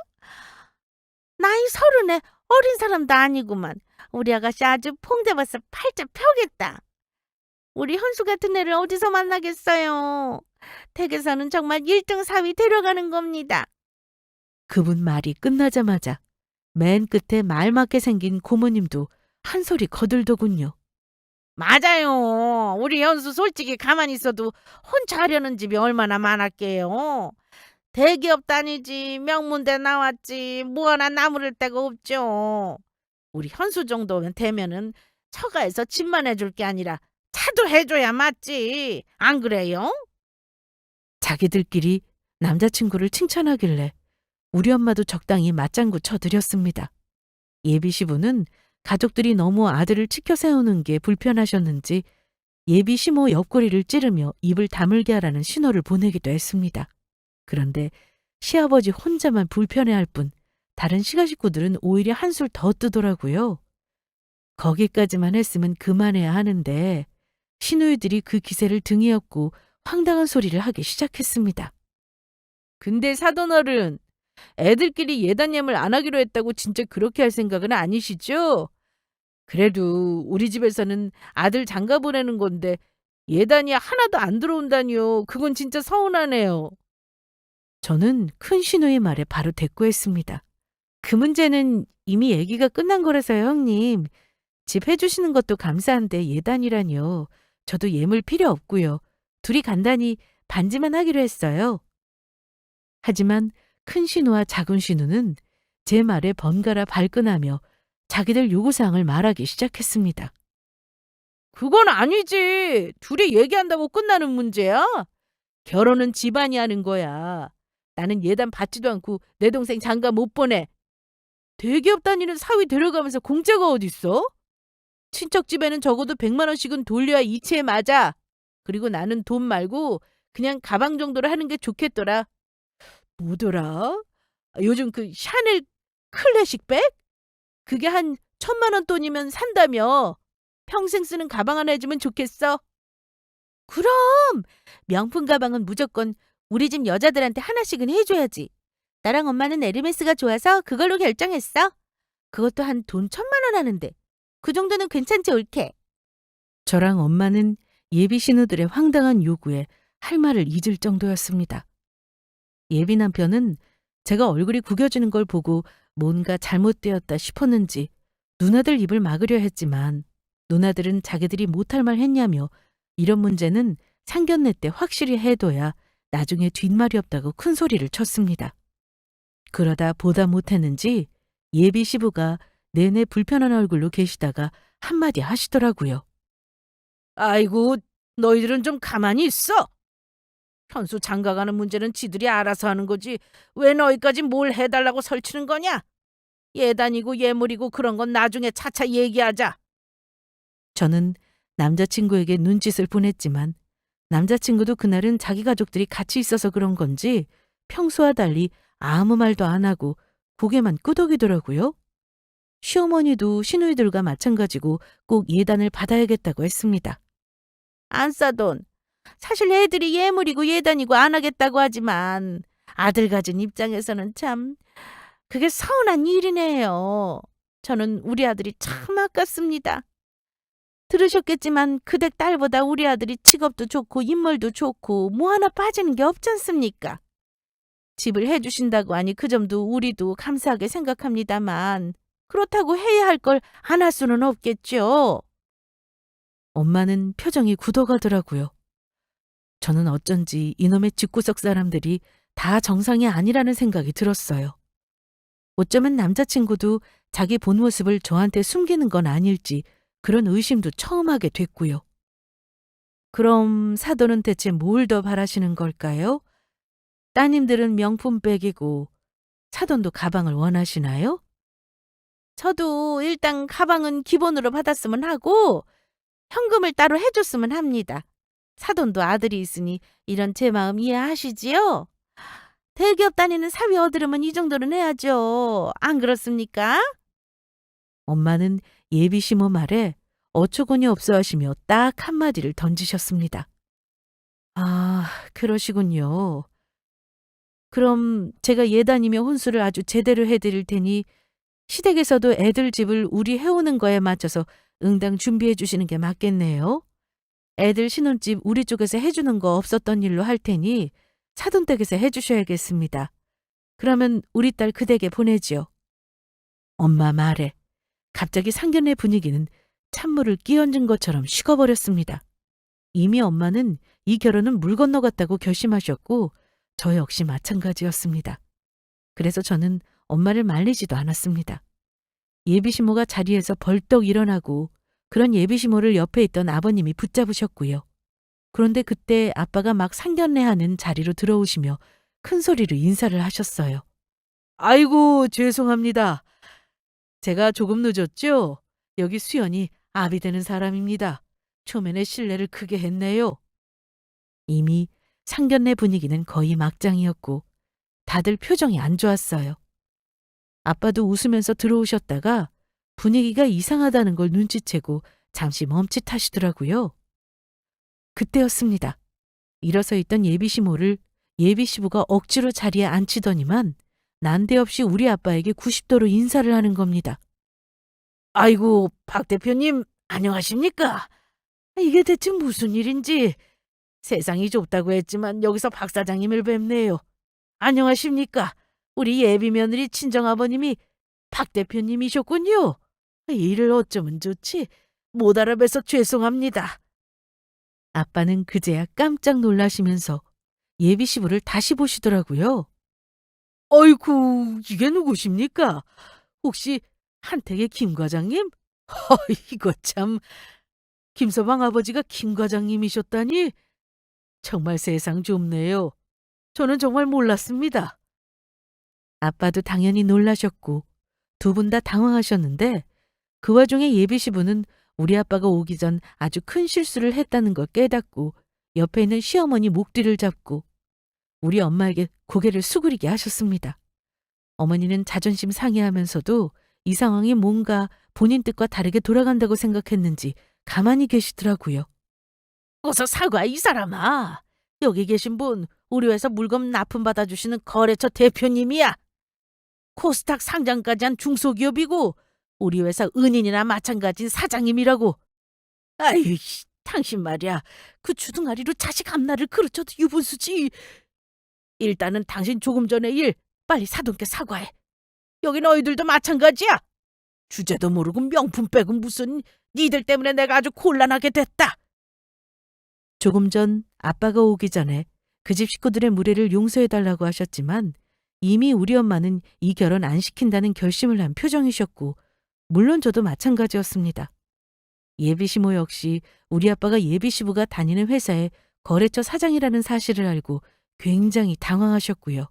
나이 30에 어린 사람도 아니구만. 우리 아가씨 아주 퐁 잡아서 팔자 펴겠다. 우리 현수 같은 애를 어디서 만나겠어요. 댁에서는 정말 1등 사위 데려가는 겁니다. 그분 말이 끝나자마자 맨 끝에 말 맞게 생긴 고모님도 한 소리 거들더군요. 맞아요. 우리 현수 솔직히 가만히 있어도 혼자 하려는 집이 얼마나 많았게요. 대기업 다니지 명문대 나왔지 뭐 하나 나무를 데가 없죠. 우리 현수 정도면 되면은 처가에서 집만 해줄 게 아니라 차도 해줘야 맞지. 안 그래요? 자기들끼리 남자친구를 칭찬하길래 우리 엄마도 적당히 맞장구 쳐드렸습니다. 예비 시부는 가족들이 너무 아들을 치켜 세우는 게 불편하셨는지 예비 시모 옆구리를 찌르며 입을 다물게 하라는 신호를 보내기도 했습니다. 그런데 시아버지 혼자만 불편해할 뿐 다른 시가 식구들은 오히려 한술 더 뜨더라고요. 거기까지만 했으면 그만해야 하는데 시누이들이 그 기세를 등에 업고 황당한 소리를 하기 시작했습니다. 근데 사돈어른, 애들끼리 예단념을 안 하기로 했다고 진짜 그렇게 할 생각은 아니시죠? 그래도 우리 집에서는 아들 장가 보내는 건데 예단이 하나도 안 들어온다니요. 그건 진짜 서운하네요. 저는 큰 시누이 말에 바로 대꾸했습니다. 그 문제는 이미 얘기가 끝난 거라서요, 형님. 집 해주시는 것도 감사한데 예단이라니요. 저도 예물 필요 없고요. 둘이 간단히 반지만 하기로 했어요. 하지만 큰 신우와 작은 신우는 제 말에 번갈아 발끈하며 자기들 요구사항을 말하기 시작했습니다. 그건 아니지. 둘이 얘기한다고 끝나는 문제야? 결혼은 집안이 하는 거야. 나는 예단 받지도 않고 내 동생 장가 못 보내. 대기업 다니는 사위 데려가면서 공짜가 어딨어? 친척 집에는 적어도 100만 원씩은 돌려야 이치에 맞아. 그리고 나는 돈 말고 그냥 가방 정도로 하는 게 좋겠더라. 뭐더라? 요즘 그 샤넬 클래식 백? 그게 한 1,000만 원 돈이면 산다며. 평생 쓰는 가방 하나 해주면 좋겠어. 그럼 명품 가방은 무조건 우리 집 여자들한테 하나씩은 해줘야지. 나랑 엄마는 에르메스가 좋아서 그걸로 결정했어. 그것도 한 돈 1,000만 원 하는데 그 정도는 괜찮지 옳게. 저랑 엄마는 예비 신우들의 황당한 요구에 할 말을 잊을 정도였습니다. 예비 남편은 제가 얼굴이 구겨지는 걸 보고 뭔가 잘못되었다 싶었는지 누나들 입을 막으려 했지만 누나들은 자기들이 못할 말 했냐며 이런 문제는 상견례 때 확실히 해둬야 나중에 뒷말이 없다고 큰 소리를 쳤습니다. 그러다 보다 못했는지 예비 시부가 내내 불편한 얼굴로 계시다가 한마디 하시더라고요. 아이고, 너희들은 좀 가만히 있어. 현수 장가가는 문제는 지들이 알아서 하는 거지. 왜 너희까지 뭘 해달라고 설치는 거냐? 예단이고 예물이고 그런 건 나중에 차차 얘기하자. 저는 남자친구에게 눈짓을 보냈지만 남자친구도 그날은 자기 가족들이 같이 있어서 그런 건지 평소와 달리 아무 말도 안 하고 고개만 끄덕이더라고요. 시어머니도 시누이들과 마찬가지고 꼭 예단을 받아야겠다고 했습니다. 안싸돈. 사실 애들이 예물이고 예단이고 안 하겠다고 하지만 아들 가진 입장에서는 참 그게 서운한 일이네요. 저는 우리 아들이 참 아깝습니다. 들으셨겠지만 그 댁 딸보다 우리 아들이 직업도 좋고 인물도 좋고 뭐 하나 빠지는 게 없지 않습니까? 집을 해주신다고 하니 그 점도 우리도 감사하게 생각합니다만 그렇다고 해야 할 걸 안 할 수는 없겠죠. 엄마는 표정이 굳어가더라고요. 저는 어쩐지 이놈의 집구석 사람들이 다 정상이 아니라는 생각이 들었어요. 어쩌면 남자친구도 자기 본 모습을 저한테 숨기는 건 아닐지 그런 의심도 처음 하게 됐고요. 그럼 사돈은 대체 뭘 더 바라시는 걸까요? 따님들은 명품백이고 사돈도 가방을 원하시나요? 저도 일단 가방은 기본으로 받았으면 하고 현금을 따로 해줬으면 합니다. 사돈도 아들이 있으니 이런 제 마음 이해하시지요? 대기업 다니는 사위 어들으면 이 정도는 해야죠. 안 그렇습니까? 엄마는 예비 시모 말에 어처구니 없어 하시며 딱 한마디를 던지셨습니다. 아, 그러시군요. 그럼 제가 예단이며 혼수를 아주 제대로 해드릴 테니 시댁에서도 애들 집을 우리 해오는 거에 맞춰서 응당 준비해 주시는 게 맞겠네요. 애들 신혼집 우리 쪽에서 해주는 거 없었던 일로 할 테니 사돈댁에서 해주셔야겠습니다. 그러면 우리 딸 그 댁에 보내지요. 엄마 말에 갑자기 상견례 분위기는 찬물을 끼얹은 것처럼 식어버렸습니다. 이미 엄마는 이 결혼은 물 건너갔다고 결심하셨고 저 역시 마찬가지였습니다. 그래서 저는 엄마를 말리지도 않았습니다. 예비시모가 자리에서 벌떡 일어나고 그런 예비시모를 옆에 있던 아버님이 붙잡으셨고요. 그런데 그때 아빠가 막 상견례하는 자리로 들어오시며 큰 소리로 인사를 하셨어요. 아이고, 죄송합니다. 제가 조금 늦었죠? 여기 수연이 아비 되는 사람입니다. 초면에 실례를 크게 했네요. 이미 상견례 분위기는 거의 막장이었고 다들 표정이 안 좋았어요. 아빠도 웃으면서 들어오셨다가 분위기가 이상하다는 걸 눈치채고 잠시 멈칫하시더라고요. 그때였습니다. 일어서 있던 예비시모를 예비시부가 억지로 자리에 앉히더니만 난데없이 우리 아빠에게 90도로 인사를 하는 겁니다. 아이고, 박 대표님, 안녕하십니까? 이게 대체 무슨 일인지. 세상이 좁다고 했지만 여기서 박 사장님을 뵙네요. 안녕하십니까? 우리 예비 며느리 친정아버님이 박 대표님이셨군요. 일을 어쩌면 좋지? 못 알아뵈서 죄송합니다. 아빠는 그제야 깜짝 놀라시면서 예비시부를 다시 보시더라고요. 어이구, 이게 누구십니까? 혹시 한택의 김 과장님? 이거 참, 김서방 아버지가 김 과장님이셨다니? 정말 세상 좁네요. 저는 정말 몰랐습니다. 아빠도 당연히 놀라셨고 두 분 다 당황하셨는데 그 와중에 예비시부는 우리 아빠가 오기 전 아주 큰 실수를 했다는 걸 깨닫고 옆에 있는 시어머니 목뒤를 잡고 우리 엄마에게 고개를 수그리게 하셨습니다. 어머니는 자존심 상해하면서도 이 상황이 뭔가 본인 뜻과 다르게 돌아간다고 생각했는지 가만히 계시더라고요. 어서 사과 이 사람아. 여기 계신 분 우리 회사 물건 납품받아주시는 거래처 대표님이야. 코스닥 상장까지 한 중소기업이고 우리 회사 은인이나 마찬가지인 사장님이라고. 아유, 당신 말이야. 그 주둥아리로 자식 앞날을 그르쳐도 유분수지. 일단은 당신 조금 전의 일 빨리 사돈께 사과해. 여기 너희들도 마찬가지야. 주제도 모르고 명품 빼고 무슨 니들 때문에 내가 아주 곤란하게 됐다. 조금 전 아빠가 오기 전에 그 집 식구들의 무례를 용서해달라고 하셨지만 이미 우리 엄마는 이 결혼 안 시킨다는 결심을 한 표정이셨고 물론 저도 마찬가지였습니다. 예비시모 역시 우리 아빠가 예비시부가 다니는 회사의 거래처 사장이라는 사실을 알고 굉장히 당황하셨고요.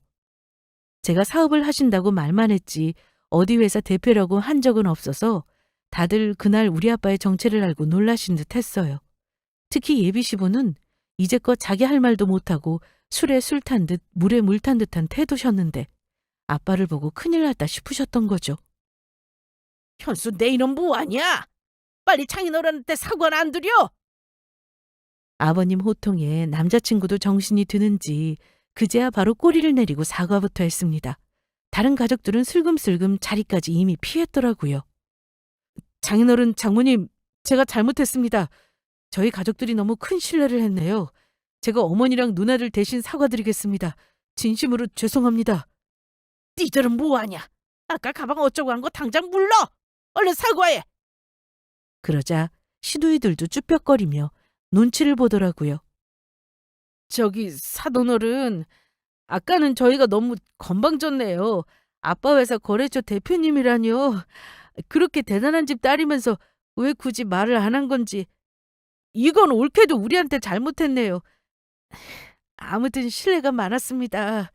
제가 사업을 하신다고 말만 했지 어디 회사 대표라고 한 적은 없어서 다들 그날 우리 아빠의 정체를 알고 놀라신 듯 했어요. 특히 예비시부는 이제껏 자기 할 말도 못하고 술에 술 탄 듯 물에 물 탄 듯한 태도셨는데 아빠를 보고 큰일 났다 싶으셨던 거죠. 현수 내 이놈 뭐하냐? 빨리 장인어른한테 사과는 안 드려? 아버님 호통에 남자친구도 정신이 드는지 그제야 바로 꼬리를 내리고 사과부터 했습니다. 다른 가족들은 슬금슬금 자리까지 이미 피했더라고요. 장인어른, 장모님, 제가 잘못했습니다. 저희 가족들이 너무 큰 실례를 했네요. 제가 어머니랑 누나들 대신 사과드리겠습니다. 진심으로 죄송합니다. 니들은 뭐하냐? 아까 가방 어쩌고 한 거 당장 물러! 얼른 사과해! 그러자 시누이들도 쭈뼛거리며 눈치를 보더라고요. 저기 사돈어른, 아까는 저희가 너무 건방졌네요. 아빠 회사 거래처 대표님이라뇨. 그렇게 대단한 집 딸이면서 왜 굳이 말을 안 한 건지. 이건 옳게도 우리한테 잘못했네요. 아무튼 실례가 많았습니다.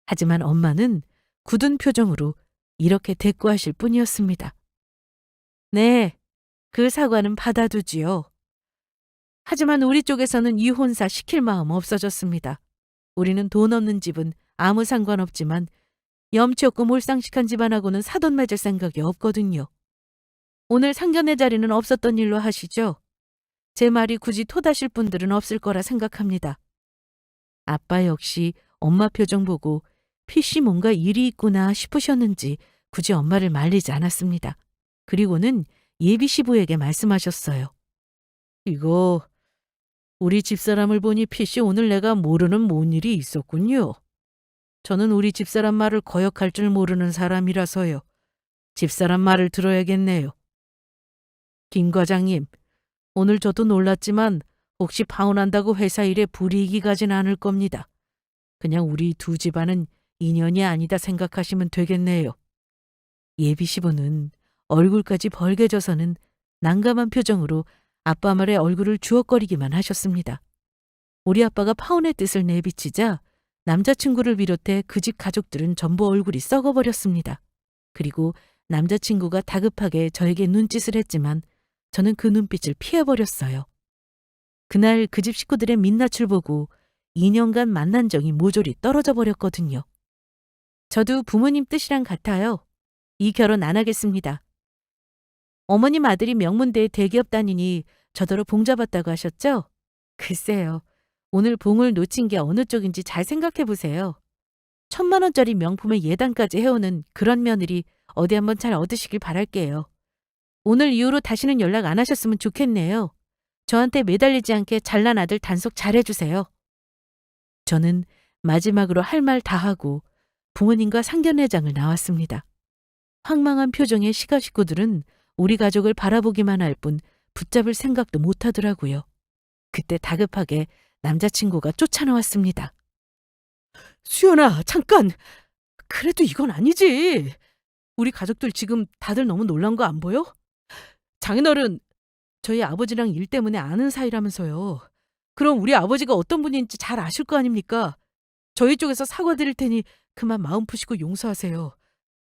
하지만 엄마는 굳은 표정으로 이렇게 대꾸하실 뿐이었습니다. 네, 그 사과는 받아두지요. 하지만 우리 쪽에서는 이혼사 시킬 마음 없어졌습니다. 우리는 돈 없는 집은 아무 상관없지만 염치 없고 몰상식한 집안하고는 사돈 맺을 생각이 없거든요. 오늘 상견례 자리는 없었던 일로 하시죠? 제 말이 굳이 토다실 분들은 없을 거라 생각합니다. 아빠 역시 엄마 표정 보고 피씨 뭔가 일이 있구나 싶으셨는지 굳이 엄마를 말리지 않았습니다. 그리고는 예비 시부에게 말씀하셨어요. 이거 우리 집사람을 보니 피씨 오늘 내가 모르는 뭔 일이 있었군요. 저는 우리 집사람 말을 거역할 줄 모르는 사람이라서요. 집사람 말을 들어야겠네요. 김 과장님, 오늘 저도 놀랐지만 혹시 파혼한다고 회사 일에 불이익이 가진 않을 겁니다. 그냥 우리 두 집안은 인연이 아니다 생각하시면 되겠네요. 예비 시부는 얼굴까지 벌개져서는 난감한 표정으로 아빠 말에 얼굴을 주걱거리기만 하셨습니다. 우리 아빠가 파혼의 뜻을 내비치자 남자친구를 비롯해 그 집 가족들은 전부 얼굴이 썩어버렸습니다. 그리고 남자친구가 다급하게 저에게 눈짓을 했지만 저는 그 눈빛을 피해버렸어요. 그날 그 집 식구들의 민낯을 보고 2년간 만난 정이 모조리 떨어져 버렸거든요. 저도 부모님 뜻이랑 같아요. 이 결혼 안 하겠습니다. 어머님 아들이 명문대에 대기업 다니니 저더러 봉 잡았다고 하셨죠? 글쎄요. 오늘 봉을 놓친 게 어느 쪽인지 잘 생각해 보세요. 1,000만 원짜리 명품의 예단까지 해오는 그런 며느리 어디 한번 잘 얻으시길 바랄게요. 오늘 이후로 다시는 연락 안 하셨으면 좋겠네요. 저한테 매달리지 않게 잘난 아들 단속 잘해주세요. 저는 마지막으로 할 말 다 하고 부모님과 상견례장을 나왔습니다. 황망한 표정의 시가 식구들은 우리 가족을 바라보기만 할 뿐 붙잡을 생각도 못하더라고요. 그때 다급하게 남자친구가 쫓아나왔습니다. 수연아, 잠깐! 그래도 이건 아니지. 우리 가족들 지금 다들 너무 놀란 거 안 보여? 장인어른, 저희 아버지랑 일 때문에 아는 사이라면서요. 그럼 우리 아버지가 어떤 분인지 잘 아실 거 아닙니까? 저희 쪽에서 사과드릴 테니 그만 마음 푸시고 용서하세요.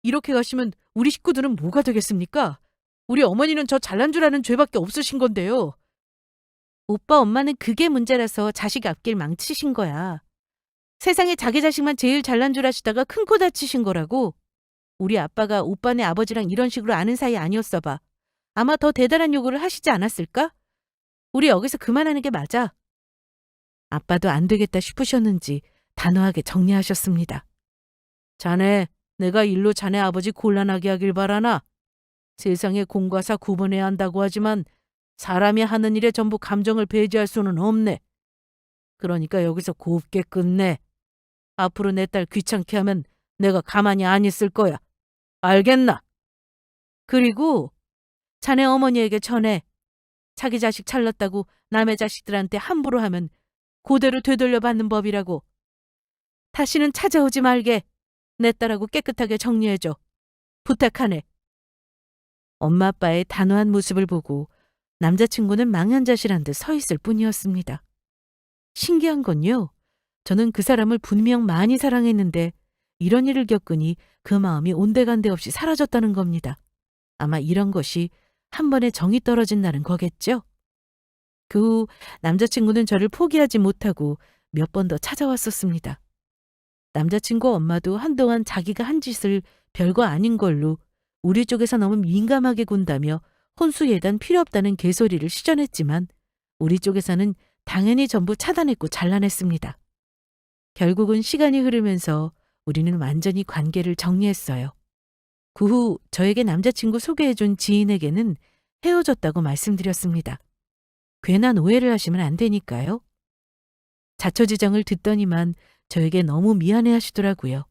이렇게 가시면 우리 식구들은 뭐가 되겠습니까? 우리 어머니는 저 잘난 줄 아는 죄밖에 없으신 건데요. 오빠 엄마는 그게 문제라서 자식 앞길 망치신 거야. 세상에 자기 자식만 제일 잘난 줄 아시다가 큰 코 다치신 거라고. 우리 아빠가 오빠네 아버지랑 이런 식으로 아는 사이 아니었어 봐. 아마 더 대단한 요구를 하시지 않았을까? 우리 여기서 그만하는 게 맞아. 아빠도 안 되겠다 싶으셨는지 단호하게 정리하셨습니다. 자네, 내가 일로 자네 아버지 곤란하게 하길 바라나? 세상에 공과 사 구분해야 한다고 하지만 사람이 하는 일에 전부 감정을 배제할 수는 없네. 그러니까 여기서 곱게 끝내. 앞으로 내 딸 귀찮게 하면 내가 가만히 안 있을 거야. 알겠나? 그리고 자네 어머니에게 전해. 자기 자식 잘났다고 남의 자식들한테 함부로 하면 그대로 되돌려 받는 법이라고. 다시는 찾아오지 말게. 내 딸하고 깨끗하게 정리해줘. 부탁하네. 엄마 아빠의 단호한 모습을 보고 남자친구는 망연자실한 듯 서 있을 뿐이었습니다. 신기한 건요. 저는 그 사람을 분명 많이 사랑했는데 이런 일을 겪으니 그 마음이 온데간데 없이 사라졌다는 겁니다. 아마 이런 것이 한 번에 정이 떨어진다는 거겠죠? 그 후 남자친구는 저를 포기하지 못하고 몇 번 더 찾아왔었습니다. 남자친구 엄마도 한동안 자기가 한 짓을 별거 아닌 걸로 우리 쪽에서 너무 민감하게 군다며 혼수 예단 필요 없다는 개소리를 시전했지만 우리 쪽에서는 당연히 전부 차단했고 잘라냈습니다. 결국은 시간이 흐르면서 우리는 완전히 관계를 정리했어요. 그 후 저에게 남자친구 소개해준 지인에게는 헤어졌다고 말씀드렸습니다. 괜한 오해를 하시면 안 되니까요. 자초지정을 듣더니만 저에게 너무 미안해 하시더라고요.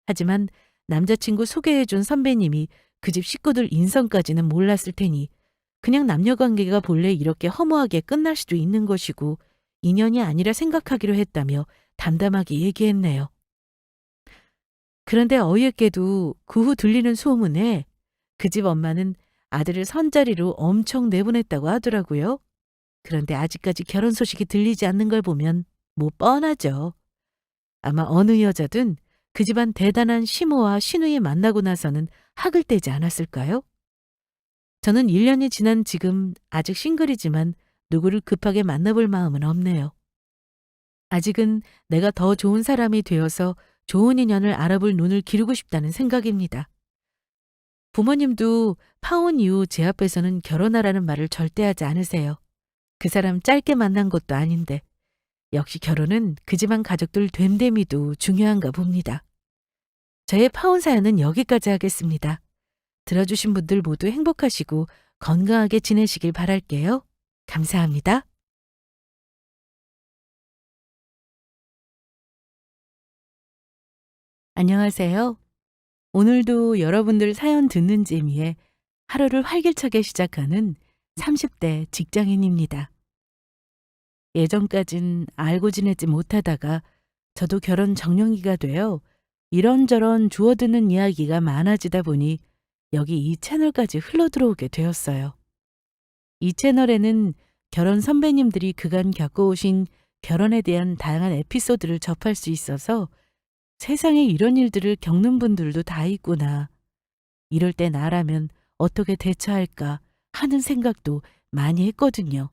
하지만 남자친구 소개해준 선배님이 그 집 식구들 인성까지는 몰랐을 테니 그냥 남녀관계가 본래 이렇게 허무하게 끝날 수도 있는 것이고 인연이 아니라 생각하기로 했다며 담담하게 얘기했네요. 그런데 어이없게도 그 후 들리는 소문에 그 집 엄마는 아들을 선자리로 엄청 내보냈다고 하더라고요. 그런데 아직까지 결혼 소식이 들리지 않는 걸 보면 뭐 뻔하죠. 아마 어느 여자든 그 집안 대단한 시모와 시누이 만나고 나서는 학을 떼지 않았을까요? 저는 1년이 지난 지금 아직 싱글이지만 누구를 급하게 만나볼 마음은 없네요. 아직은 내가 더 좋은 사람이 되어서 좋은 인연을 알아볼 눈을 기르고 싶다는 생각입니다. 부모님도 파혼 이후 제 앞에서는 결혼하라는 말을 절대 하지 않으세요. 그 사람 짧게 만난 것도 아닌데 역시 결혼은 그 집안 가족들 됨됨이도 중요한가 봅니다. 저의 파혼 사연은 여기까지 하겠습니다. 들어주신 분들 모두 행복하시고 건강하게 지내시길 바랄게요. 감사합니다. 안녕하세요. 오늘도 여러분들 사연 듣는 재미에 하루를 활기차게 시작하는 30대 직장인입니다. 예전까진 알고 지내지 못하다가 저도 결혼 정년기가 되어 이런저런 주워드는 이야기가 많아지다 보니 여기 이 채널까지 흘러들어오게 되었어요. 이 채널에는 결혼 선배님들이 그간 겪어오신 결혼에 대한 다양한 에피소드를 접할 수 있어서 세상에 이런 일들을 겪는 분들도 다 있구나. 이럴 때 나라면 어떻게 대처할까 하는 생각도 많이 했거든요.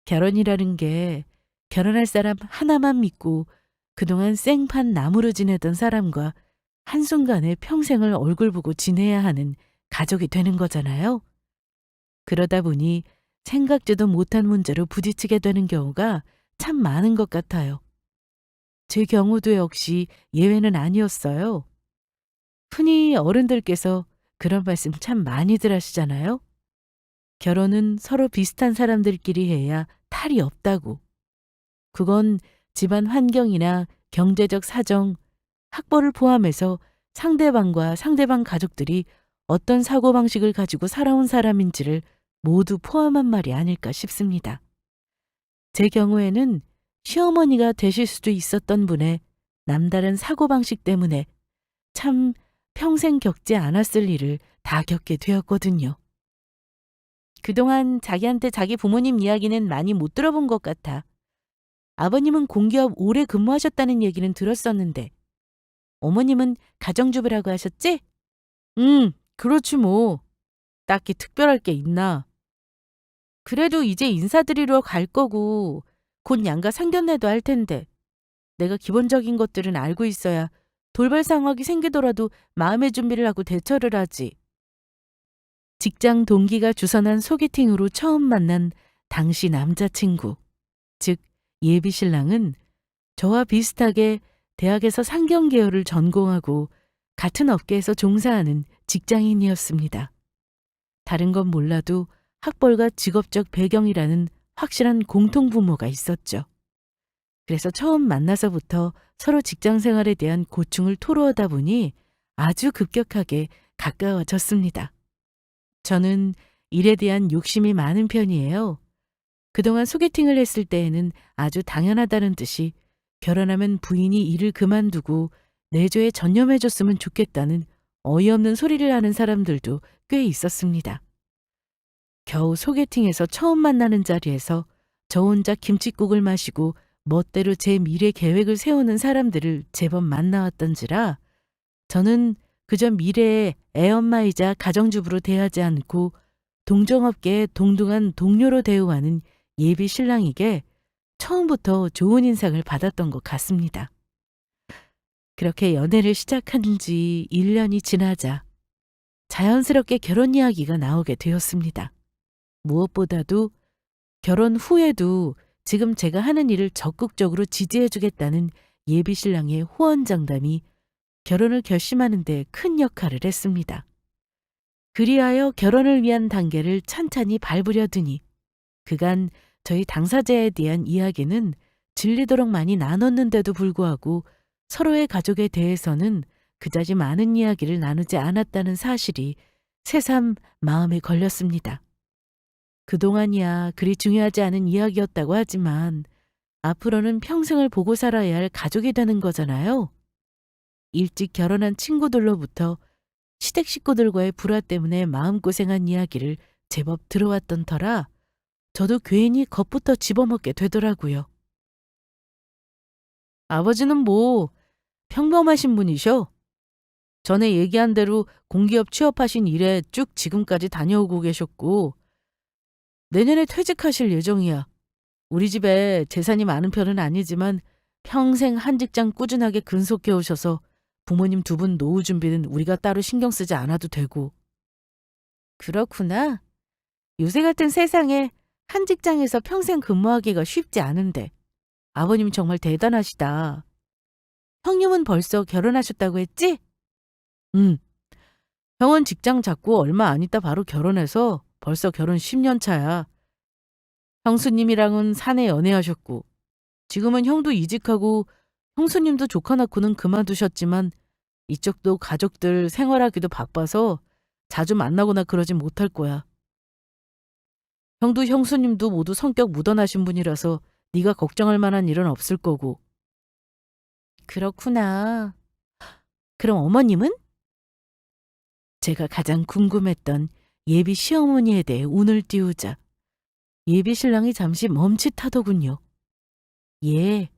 결혼이라는 게 결혼할 사람 하나만 믿고 그동안 생판 나무로 지내던 사람과 한순간에 평생을 얼굴 보고 지내야 하는 가족이 되는 거잖아요. 그러다 보니 생각지도 못한 문제로 부딪히게 되는 경우가 참 많은 것 같아요. 제 경우도 역시 예외는 아니었어요. 흔히 어른들께서 그런 말씀 참 많이들 하시잖아요. 결혼은 서로 비슷한 사람들끼리 해야 탈이 없다고. 그건 집안 환경이나 경제적 사정, 학벌을 포함해서 상대방과 상대방 가족들이 어떤 사고방식을 가지고 살아온 사람인지를 모두 포함한 말이 아닐까 싶습니다. 제 경우에는 시어머니가 되실 수도 있었던 분의 남다른 사고방식 때문에 참 평생 겪지 않았을 일을 다 겪게 되었거든요. 그동안 자기한테 자기 부모님 이야기는 많이 못 들어본 것 같아. 아버님은 공기업 오래 근무하셨다는 얘기는 들었었는데 어머님은 가정주부라고 하셨지? 그렇지 뭐. 딱히 특별할 게 있나. 그래도 이제 인사드리러 갈 거고 곧 양가 상견례도 할 텐데 내가 기본적인 것들은 알고 있어야 돌발 상황이 생기더라도 마음의 준비를 하고 대처를 하지. 직장 동기가 주선한 소개팅으로 처음 만난 당시 남자친구, 즉 예비 신랑은 저와 비슷하게 대학에서 상경 계열을 전공하고 같은 업계에서 종사하는 직장인이었습니다. 다른 건 몰라도 학벌과 직업적 배경이라는 확실한 공통분모가 있었죠. 그래서 처음 만나서부터 서로 직장 생활에 대한 고충을 토로하다 보니 아주 급격하게 가까워졌습니다. 저는 일에 대한 욕심이 많은 편이에요. 그동안 소개팅을 했을 때에는 아주 당연하다는 듯이 결혼하면 부인이 일을 그만두고 내조에 전념해줬으면 좋겠다는 어이없는 소리를 하는 사람들도 꽤 있었습니다. 겨우 소개팅에서 처음 만나는 자리에서 저 혼자 김칫국을 마시고 멋대로 제 미래 계획을 세우는 사람들을 제법 만나왔던지라 저는 그저 미래의 애엄마이자 가정주부로 대하지 않고 동종업계의 동등한 동료로 대우하는 예비 신랑에게 처음부터 좋은 인상을 받았던 것 같습니다. 그렇게 연애를 시작한 지 1년이 지나자 자연스럽게 결혼 이야기가 나오게 되었습니다. 무엇보다도 결혼 후에도 지금 제가 하는 일을 적극적으로 지지해주겠다는 예비신랑의 호언장담이 결혼을 결심하는 데 큰 역할을 했습니다. 그리하여 결혼을 위한 단계를 찬찬히 밟으려 드니 그간 저희 당사자에 대한 이야기는 질리도록 많이 나눴는데도 불구하고 서로의 가족에 대해서는 그다지 많은 이야기를 나누지 않았다는 사실이 새삼 마음에 걸렸습니다. 그동안이야 그리 중요하지 않은 이야기였다고 하지만 앞으로는 평생을 보고 살아야 할 가족이 되는 거잖아요. 일찍 결혼한 친구들로부터 시댁 식구들과의 불화 때문에 마음고생한 이야기를 제법 들어왔던 터라 저도 괜히 겁부터 집어먹게 되더라고요. 아버지는 뭐 평범하신 분이셔. 전에 얘기한 대로 공기업 취업하신 이래 쭉 지금까지 다녀오고 계셨고 내년에 퇴직하실 예정이야. 우리 집에 재산이 많은 편은 아니지만 평생 한 직장 꾸준하게 근속해 오셔서 부모님 두 분 노후 준비는 우리가 따로 신경 쓰지 않아도 되고. 그렇구나. 요새 같은 세상에 한 직장에서 평생 근무하기가 쉽지 않은데 아버님 정말 대단하시다. 형님은 벌써 결혼하셨다고 했지? 응. 형은 직장 잡고 얼마 안 있다 바로 결혼해서 벌써 결혼 10년 차야. 형수님이랑은 사내 연애하셨고 지금은 형도 이직하고 형수님도 조카 낳고는 그만두셨지만 이쪽도 가족들 생활하기도 바빠서 자주 만나거나 그러진 못할 거야. 형도 형수님도 모두 성격 무던하신 분이라서 네가 걱정할 만한 일은 없을 거고. 그렇구나. 그럼 어머님은? 제가 가장 궁금했던 예비 시어머니에 대해 운을 띄우자 예비 신랑이 잠시 멈칫하더군요. 예,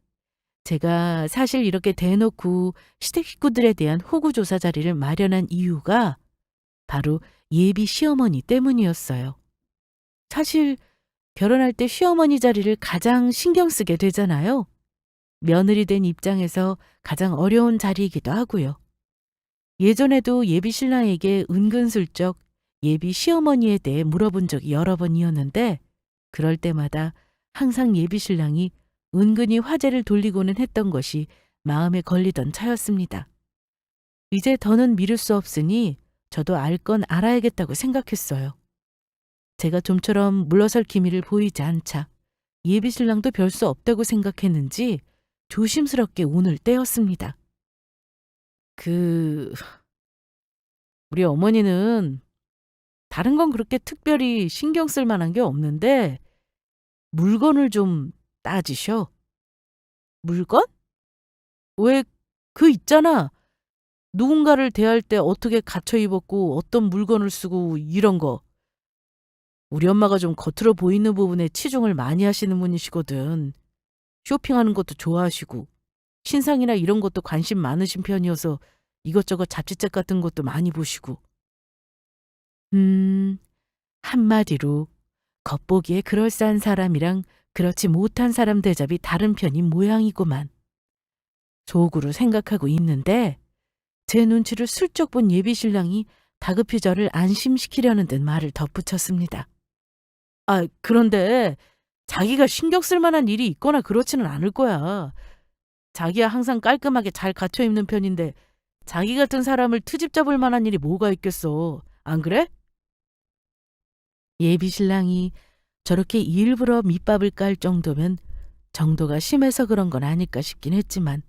제가 사실 이렇게 대놓고 시댁 식구들에 대한 호구조사 자리를 마련한 이유가 바로 예비 시어머니 때문이었어요. 사실 결혼할 때 시어머니 자리를 가장 신경 쓰게 되잖아요. 며느리 된 입장에서 가장 어려운 자리이기도 하고요. 예전에도 예비 신랑에게 은근슬쩍 예비 시어머니에 대해 물어본 적이 여러 번이었는데 그럴 때마다 항상 예비 신랑이 은근히 화제를 돌리고는 했던 것이 마음에 걸리던 차였습니다. 이제 더는 미룰 수 없으니 저도 알 건 알아야겠다고 생각했어요. 제가 좀처럼 물러설 기미를 보이지 않자 예비 신랑도 별 수 없다고 생각했는지 조심스럽게 운을 떼었습니다. 우리 어머니는 다른 건 그렇게 특별히 신경 쓸 만한 게 없는데 물건을 좀 따지셔. 물건? 왜 있잖아. 누군가를 대할 때 어떻게 갖춰 입었고 어떤 물건을 쓰고 이런 거. 우리 엄마가 좀 겉으로 보이는 부분에 치중을 많이 하시는 분이시거든. 쇼핑하는 것도 좋아하시고 신상이나 이런 것도 관심 많으신 편이어서 이것저것 잡지책 같은 것도 많이 보시고. 한마디로 겉보기에 그럴싸한 사람이랑 그렇지 못한 사람 대접이 다른 편인 모양이구만. 속으로 생각하고 있는데 제 눈치를 슬쩍 본 예비 신랑이 다급히 저를 안심시키려는 듯 말을 덧붙였습니다. 그런데 자기가 신경 쓸 만한 일이 있거나 그렇지는 않을 거야. 자기야 항상 깔끔하게 잘 갖춰 입는 편인데 자기 같은 사람을 트집 잡을 만한 일이 뭐가 있겠어. 안 그래? 예비 신랑이 저렇게 일부러 밑밥을 깔 정도면 정도가 심해서 그런 건 아닐까 싶긴 했지만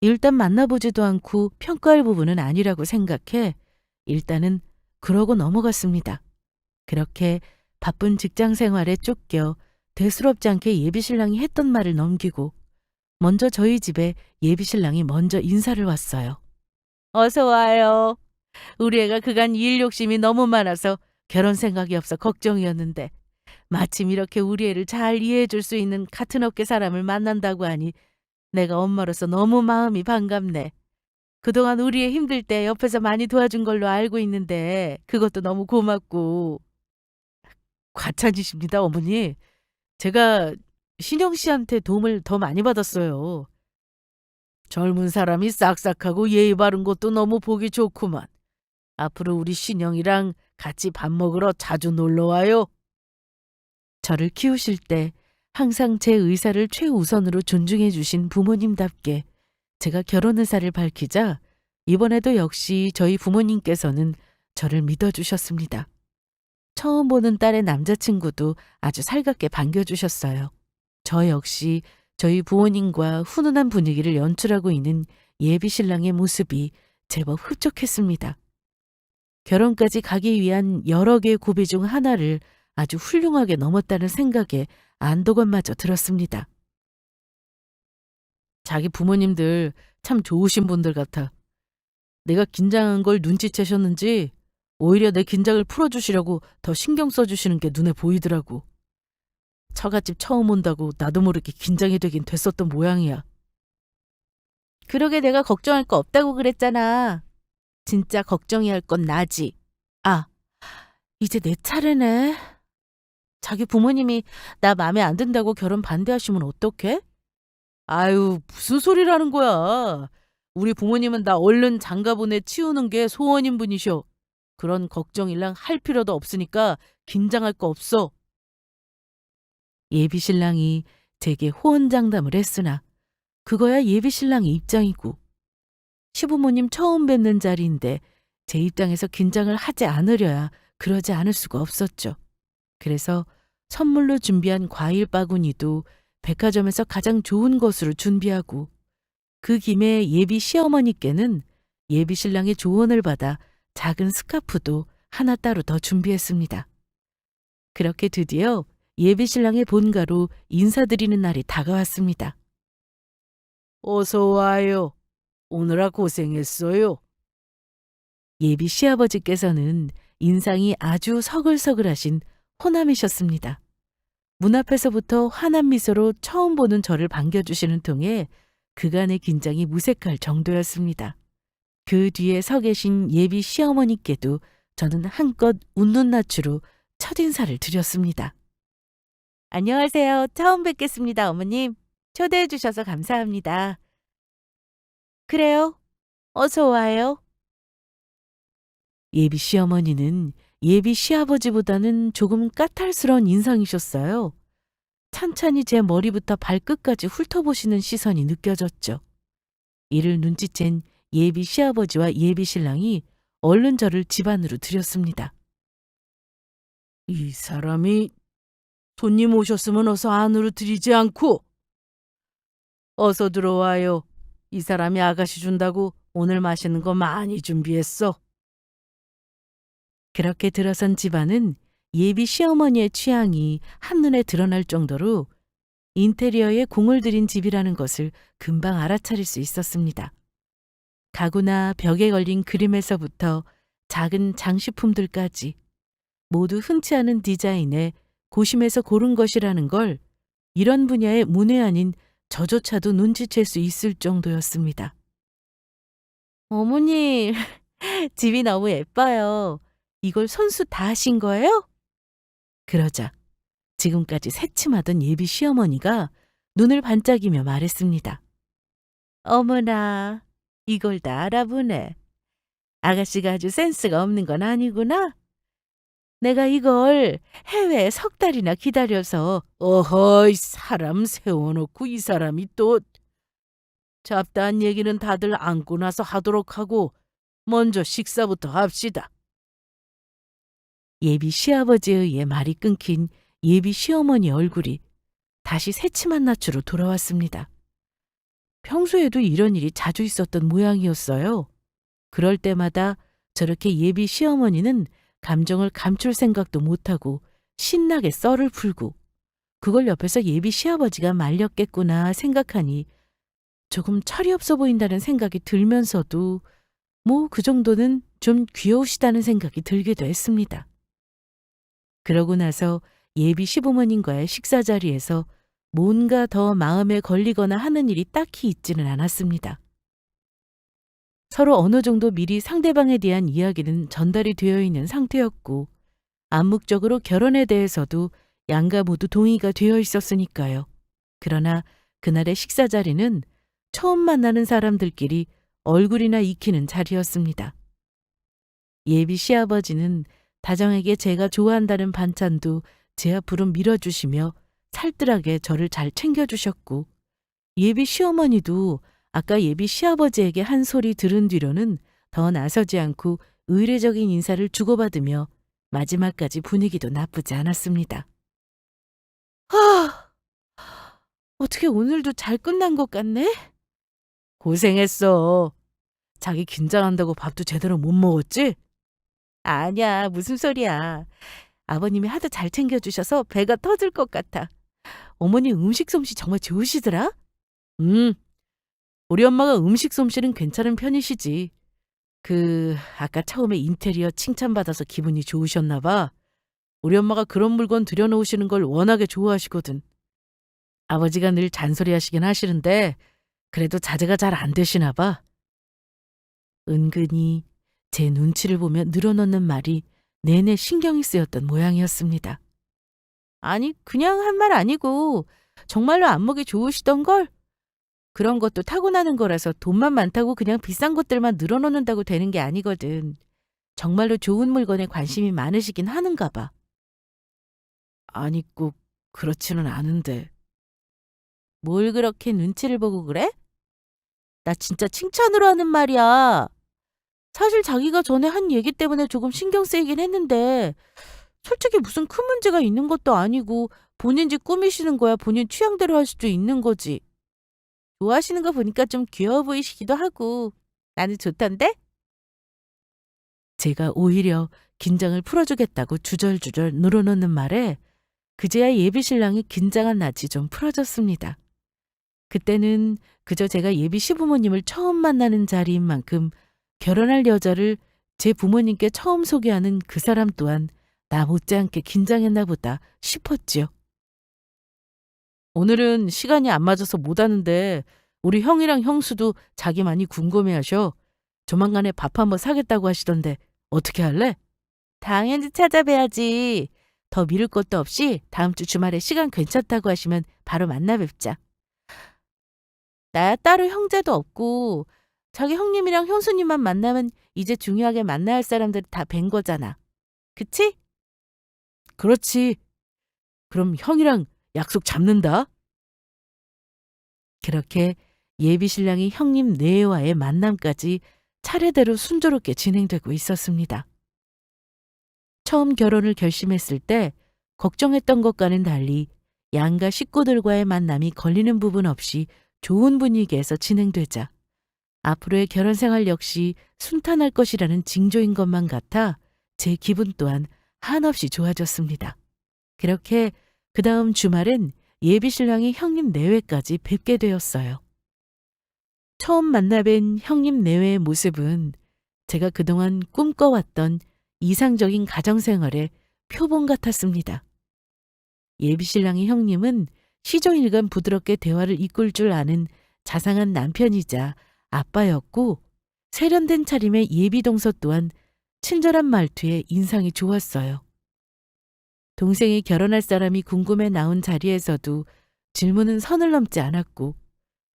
일단 만나보지도 않고 평가할 부분은 아니라고 생각해 일단은 그러고 넘어갔습니다. 그렇게 바쁜 직장 생활에 쫓겨 대수롭지 않게 예비 신랑이 했던 말을 넘기고 먼저 저희 집에 예비 신랑이 먼저 인사를 왔어요. 어서 와요. 우리 애가 그간 일 욕심이 너무 많아서 결혼 생각이 없어 걱정이었는데 마침 이렇게 우리 애를 잘 이해해 줄 수 있는 같은 업계 사람을 만난다고 하니 내가 엄마로서 너무 마음이 반갑네. 그동안 우리 애 힘들 때 옆에서 많이 도와준 걸로 알고 있는데 그것도 너무 고맙고. 과찬이십니다, 어머니. 제가 신영 씨한테 도움을 더 많이 받았어요. 젊은 사람이 싹싹하고 예의 바른 것도 너무 보기 좋구만. 앞으로 우리 신영이랑 같이 밥 먹으러 자주 놀러 와요. 저를 키우실 때 항상 제 의사를 최우선으로 존중해 주신 부모님답게 제가 결혼 의사를 밝히자 이번에도 역시 저희 부모님께서는 저를 믿어주셨습니다. 처음 보는 딸의 남자친구도 아주 살갑게 반겨주셨어요. 저 역시 저희 부모님과 훈훈한 분위기를 연출하고 있는 예비 신랑의 모습이 제법 흡족했습니다. 결혼까지 가기 위한 여러 개의 고비 중 하나를 아주 훌륭하게 넘었다는 생각에 안도감마저 들었습니다. 자기 부모님들 참 좋으신 분들 같아. 내가 긴장한 걸 눈치채셨는지 오히려 내 긴장을 풀어주시려고 더 신경 써주시는 게 눈에 보이더라고. 처갓집 처음 온다고 나도 모르게 긴장이 되긴 됐었던 모양이야. 그러게 내가 걱정할 거 없다고 그랬잖아. 진짜 걱정해야 할 건 나지. 아, 이제 내 차례네. 자기 부모님이 나 마음에 안 든다고 결혼 반대하시면 어떡해? 아유, 무슨 소리라는 거야. 우리 부모님은 나 얼른 장가보내 치우는 게 소원인 분이셔. 그런 걱정일랑 할 필요도 없으니까 긴장할 거 없어. 예비 신랑이 제게 호언장담을 했으나 그거야 예비 신랑의 입장이고 시부모님 처음 뵙는 자리인데 제 입장에서 긴장을 하지 않으려야 그러지 않을 수가 없었죠. 그래서 선물로 준비한 과일 바구니도 백화점에서 가장 좋은 것으로 준비하고 그 김에 예비 시어머니께는 예비 신랑의 조언을 받아 작은 스카프도 하나 따로 더 준비했습니다. 그렇게 드디어 예비 신랑의 본가로 인사드리는 날이 다가왔습니다. 어서 와요. 오느라 고생했어요. 예비 시아버지께서는 인상이 아주 서글서글하신 호남이셨습니다. 문 앞에서부터 환한 미소로 처음 보는 저를 반겨주시는 통에 그간의 긴장이 무색할 정도였습니다. 그 뒤에 서 계신 예비 시어머니께도 저는 한껏 웃는 낯으로 첫인사를 드렸습니다. 안녕하세요. 처음 뵙겠습니다, 어머님. 초대해 주셔서 감사합니다. 그래요? 어서 와요. 예비 시어머니는 예비 시아버지보다는 조금 까탈스러운 인상이셨어요. 찬찬히 제 머리부터 발끝까지 훑어보시는 시선이 느껴졌죠. 이를 눈치챈 예비 시아버지와 예비 신랑이 얼른 저를 집 안으로 들였습니다. 이 사람이 손님 오셨으면 어서 안으로 들이지 않고. 어서 들어와요. 이 사람이 아가씨 준다고 오늘 마시는 거 많이 준비했어. 그렇게 들어선 집안은 예비 시어머니의 취향이 한눈에 드러날 정도로 인테리어에 공을 들인 집이라는 것을 금방 알아차릴 수 있었습니다. 가구나 벽에 걸린 그림에서부터 작은 장식품들까지 모두 흔치 않은 디자인에 고심해서 고른 것이라는 걸 이런 분야의 문외한인 저조차도 눈치챌 수 있을 정도였습니다. 어머님, 집이 너무 예뻐요. 이걸 손수 다 하신 거예요? 그러자 지금까지 새침하던 예비 시어머니가 눈을 반짝이며 말했습니다. 어머나, 이걸 다 알아보네. 아가씨가 아주 센스가 없는 건 아니구나. 내가 이걸 해외에 석 달이나 기다려서 어허이, 사람 세워놓고 이 사람이 또. 잡다한 얘기는 다들 앉고 나서 하도록 하고 먼저 식사부터 합시다. 예비 시아버지에 의해 말이 끊긴 예비 시어머니 얼굴이 다시 새침한 낯으로 돌아왔습니다. 평소에도 이런 일이 자주 있었던 모양이었어요. 그럴 때마다 저렇게 예비 시어머니는 감정을 감출 생각도 못하고 신나게 썰을 풀고 그걸 옆에서 예비 시아버지가 말렸겠구나 생각하니 조금 철이 없어 보인다는 생각이 들면서도 뭐 그 정도는 좀 귀여우시다는 생각이 들기도 했습니다. 그러고 나서 예비 시부모님과의 식사 자리에서 뭔가 더 마음에 걸리거나 하는 일이 딱히 있지는 않았습니다. 서로 어느 정도 미리 상대방에 대한 이야기는 전달이 되어 있는 상태였고 암묵적으로 결혼에 대해서도 양가 모두 동의가 되어 있었으니까요. 그러나 그날의 식사 자리는 처음 만나는 사람들끼리 얼굴이나 익히는 자리였습니다. 예비 시아버지는 다정하게 제가 좋아한다는 반찬도 제 앞으로 밀어주시며 살뜰하게 저를 잘 챙겨주셨고 예비 시어머니도 아까 예비 시아버지에게 한 소리 들은 뒤로는 더 나서지 않고 의례적인 인사를 주고받으며 마지막까지 분위기도 나쁘지 않았습니다. 어떻게 오늘도 잘 끝난 것 같네? 고생했어. 자기 긴장한다고 밥도 제대로 못 먹었지? 아니야, 무슨 소리야. 아버님이 하도 잘 챙겨주셔서 배가 터질 것 같아. 어머니 음식 솜씨 정말 좋으시더라? 우리 엄마가 음식 솜씨는 괜찮은 편이시지. 아까 처음에 인테리어 칭찬받아서 기분이 좋으셨나 봐. 우리 엄마가 그런 물건 들여놓으시는 걸 워낙에 좋아하시거든. 아버지가 늘 잔소리 하시긴 하시는데 그래도 자제가 잘 안 되시나 봐. 은근히 제 눈치를 보며 늘어놓는 말이 내내 신경이 쓰였던 모양이었습니다. 아니, 그냥 한 말 아니고 정말로 안목이 좋으시던걸? 그런 것도 타고나는 거라서 돈만 많다고 그냥 비싼 것들만 늘어놓는다고 되는 게 아니거든. 정말로 좋은 물건에 관심이 많으시긴 하는가 봐. 아니, 꼭 그렇지는 않은데. 뭘 그렇게 눈치를 보고 그래? 나 진짜 칭찬으로 하는 말이야. 사실 자기가 전에 한 얘기 때문에 조금 신경 쓰이긴 했는데 솔직히 무슨 큰 문제가 있는 것도 아니고 본인 집 꾸미시는 거야 본인 취향대로 할 수도 있는 거지. 좋아하시는 거 보니까 좀 귀여워 보이시기도 하고 나는 좋던데? 제가 오히려 긴장을 풀어주겠다고 주절주절 늘어놓는 말에 그제야 예비 신랑이 긴장한 낯이 좀 풀어졌습니다. 그때는 그저 제가 예비 시부모님을 처음 만나는 자리인 만큼 결혼할 여자를 제 부모님께 처음 소개하는 그 사람 또한 나 못지않게 긴장했나 보다 싶었지요. 오늘은 시간이 안 맞아서 못 하는데 우리 형이랑 형수도 자기 많이 궁금해하셔. 조만간에 밥 한번 사겠다고 하시던데 어떻게 할래? 당연히 찾아뵈야지. 더 미룰 것도 없이 다음 주 주말에 시간 괜찮다고 하시면 바로 만나 뵙자. 나야 따로 형제도 없고 자기 형님이랑 형수님만 만나면 이제 중요하게 만나야 할 사람들 다 뵌 거잖아. 그치? 그렇지. 그럼 형이랑 약속 잡는다. 그렇게 예비 신랑이 형님 내외와의 만남까지 차례대로 순조롭게 진행되고 있었습니다. 처음 결혼을 결심했을 때 걱정했던 것과는 달리 양가 식구들과의 만남이 걸리는 부분 없이 좋은 분위기에서 진행되자 앞으로의 결혼 생활 역시 순탄할 것이라는 징조인 것만 같아 제 기분 또한 한없이 좋아졌습니다. 그렇게 그 다음 주말엔 예비 신랑이 형님 내외까지 뵙게 되었어요. 처음 만나뵌 형님 내외의 모습은 제가 그동안 꿈꿔왔던 이상적인 가정생활의 표본 같았습니다. 예비 신랑의 형님은 시종일관 부드럽게 대화를 이끌 줄 아는 자상한 남편이자 아빠였고 세련된 차림의 예비 동서 또한 친절한 말투에 인상이 좋았어요. 동생이 결혼할 사람이 궁금해 나온 자리에서도 질문은 선을 넘지 않았고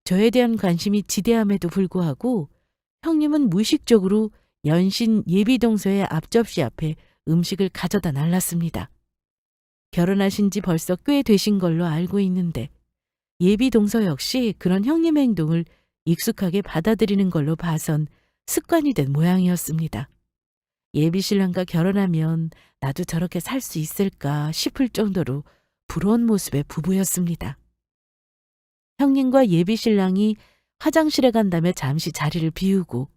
저에 대한 관심이 지대함에도 불구하고 형님은 무의식적으로 연신 예비 동서의 앞접시 앞에 음식을 가져다 날랐습니다. 결혼하신 지 벌써 꽤 되신 걸로 알고 있는데 예비 동서 역시 그런 형님의 행동을 익숙하게 받아들이는 걸로 봐선 습관이 된 모양이었습니다. 예비 신랑과 결혼하면 나도 저렇게 살 수 있을까 싶을 정도로 부러운 모습의 부부였습니다. 형님과 예비 신랑이 화장실에 간다며 잠시 자리를 비우고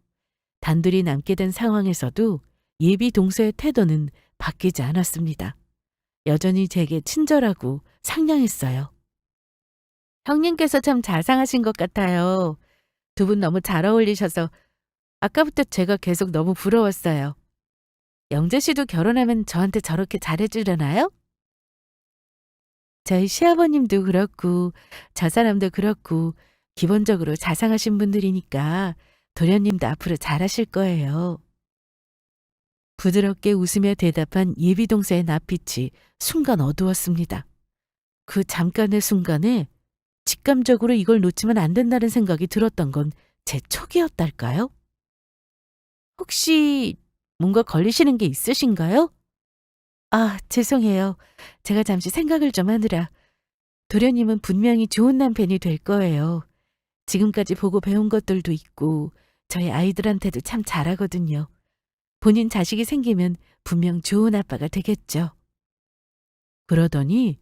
단둘이 남게 된 상황에서도 예비 동서의 태도는 바뀌지 않았습니다. 여전히 제게 친절하고 상냥했어요. 형님께서 참 자상하신 것 같아요. 두 분 너무 잘 어울리셔서 아까부터 제가 계속 너무 부러웠어요. 영재 씨도 결혼하면 저한테 저렇게 잘해주려나요? 저희 시아버님도 그렇고 저 사람도 그렇고 기본적으로 자상하신 분들이니까 도련님도 앞으로 잘하실 거예요. 부드럽게 웃으며 대답한 예비 동서의 낯빛이 순간 어두웠습니다. 그 잠깐의 순간에 직감적으로 이걸 놓치면 안 된다는 생각이 들었던 건 제 촉이었달까요? 혹시 뭔가 걸리시는 게 있으신가요? 아, 죄송해요. 제가 잠시 생각을 좀 하느라. 도련님은 분명히 좋은 남편이 될 거예요. 지금까지 보고 배운 것들도 있고 저희 아이들한테도 참 잘하거든요. 본인 자식이 생기면 분명 좋은 아빠가 되겠죠. 그러더니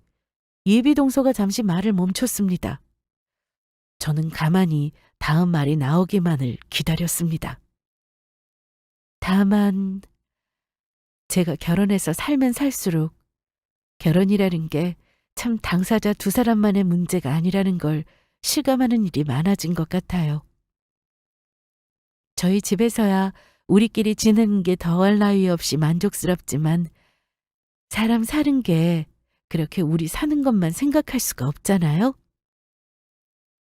예비 동서가 잠시 말을 멈췄습니다. 저는 가만히 다음 말이 나오기만을 기다렸습니다. 다만 제가 결혼해서 살면 살수록 결혼이라는 게 참 당사자 두 사람만의 문제가 아니라는 걸 실감하는 일이 많아진 것 같아요. 저희 집에서야 우리끼리 지내는 게 더할 나위 없이 만족스럽지만 사람 사는 게 그렇게 우리 사는 것만 생각할 수가 없잖아요.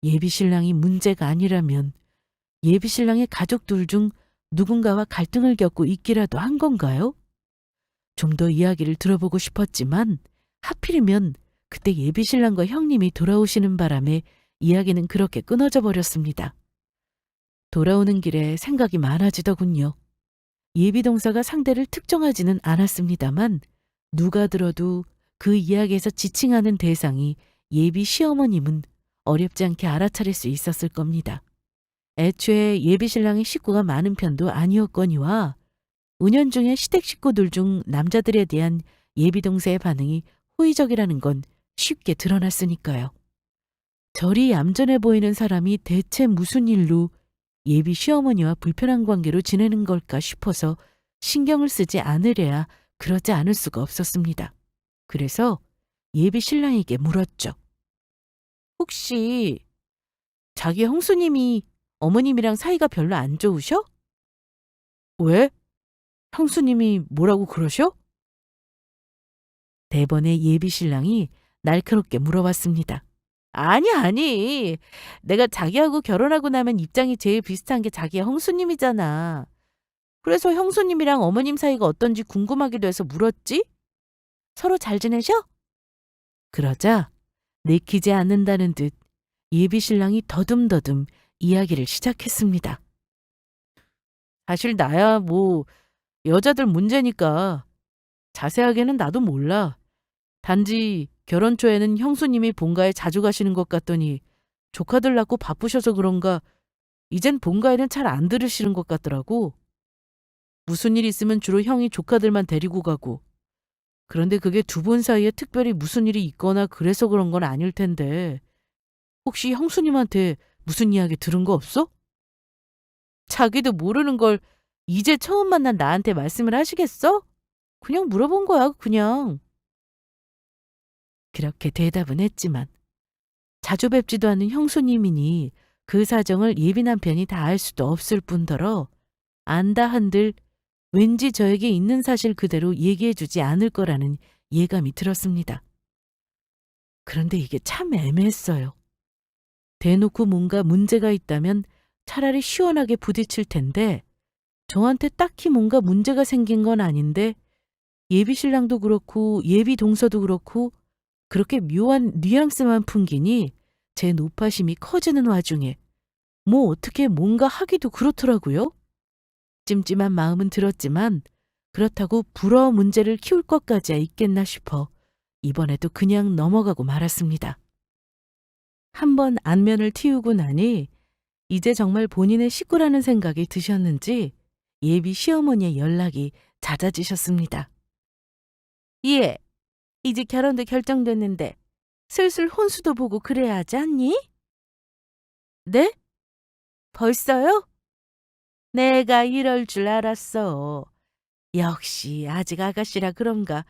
예비 신랑이 문제가 아니라면 예비 신랑의 가족들 중 누군가와 갈등을 겪고 있기라도 한 건가요? 좀 더 이야기를 들어보고 싶었지만 하필이면 그때 예비 신랑과 형님이 돌아오시는 바람에 이야기는 그렇게 끊어져 버렸습니다. 돌아오는 길에 생각이 많아지더군요. 예비 동서가 상대를 특정하지는 않았습니다만 누가 들어도 그 이야기에서 지칭하는 대상이 예비 시어머님은 어렵지 않게 알아차릴 수 있었을 겁니다. 애초에 예비 신랑의 식구가 많은 편도 아니었거니와 은연중에 시댁 식구들 중 남자들에 대한 예비 동서의 반응이 호의적이라는 건 쉽게 드러났으니까요. 저리 얌전해 보이는 사람이 대체 무슨 일로 예비 시어머니와 불편한 관계로 지내는 걸까 싶어서 신경을 쓰지 않으려야 그러지 않을 수가 없었습니다. 그래서 예비 신랑에게 물었죠. 혹시 자기 형수님이 어머님이랑 사이가 별로 안 좋으셔? 왜? 형수님이 뭐라고 그러셔? 대번에 예비 신랑이 날카롭게 물어봤습니다. 아니. 내가 자기하고 결혼하고 나면 입장이 제일 비슷한 게 자기의 형수님이잖아. 그래서 형수님이랑 어머님 사이가 어떤지 궁금하기도 해서 물었지? 서로 잘 지내셔? 그러자 내키지 않는다는 듯 예비 신랑이 더듬더듬 이야기를 시작했습니다. 사실 나야 여자들 문제니까 자세하게는 나도 몰라. 단지 결혼 초에는 형수님이 본가에 자주 가시는 것 같더니 조카들 낳고 바쁘셔서 그런가 이젠 본가에는 잘 안 들으시는 것 같더라고. 무슨 일 있으면 주로 형이 조카들만 데리고 가고. 그런데 그게 두 분 사이에 특별히 무슨 일이 있거나 그래서 그런 건 아닐 텐데 혹시 형수님한테 무슨 이야기 들은 거 없어? 자기도 모르는 걸 이제 처음 만난 나한테 말씀을 하시겠어? 그냥 물어본 거야, 그냥. 그렇게 대답은 했지만 자주 뵙지도 않은 형수님이니 그 사정을 예비 남편이 다 알 수도 없을 뿐더러 안다 한들 왠지 저에게 있는 사실 그대로 얘기해주지 않을 거라는 예감이 들었습니다. 그런데 이게 참 애매했어요. 대놓고 뭔가 문제가 있다면 차라리 시원하게 부딪힐 텐데 저한테 딱히 뭔가 문제가 생긴 건 아닌데 예비 신랑도 그렇고 예비 동서도 그렇고 그렇게 묘한 뉘앙스만 풍기니 제 노파심이 커지는 와중에 어떻게 뭔가 하기도 그렇더라고요. 찜찜한 마음은 들었지만 그렇다고 불어 문제를 키울 것까지야 있겠나 싶어 이번에도 그냥 넘어가고 말았습니다. 한번 안면을 틔우고 나니 이제 정말 본인의 식구라는 생각이 드셨는지 예비 시어머니의 연락이 잦아지셨습니다. 예, 이제 결혼도 결정됐는데 슬슬 혼수도 보고 그래야 하지 않니? 네? 벌써요? 내가 이럴 줄 알았어. 역시 아직 아가씨라 그런가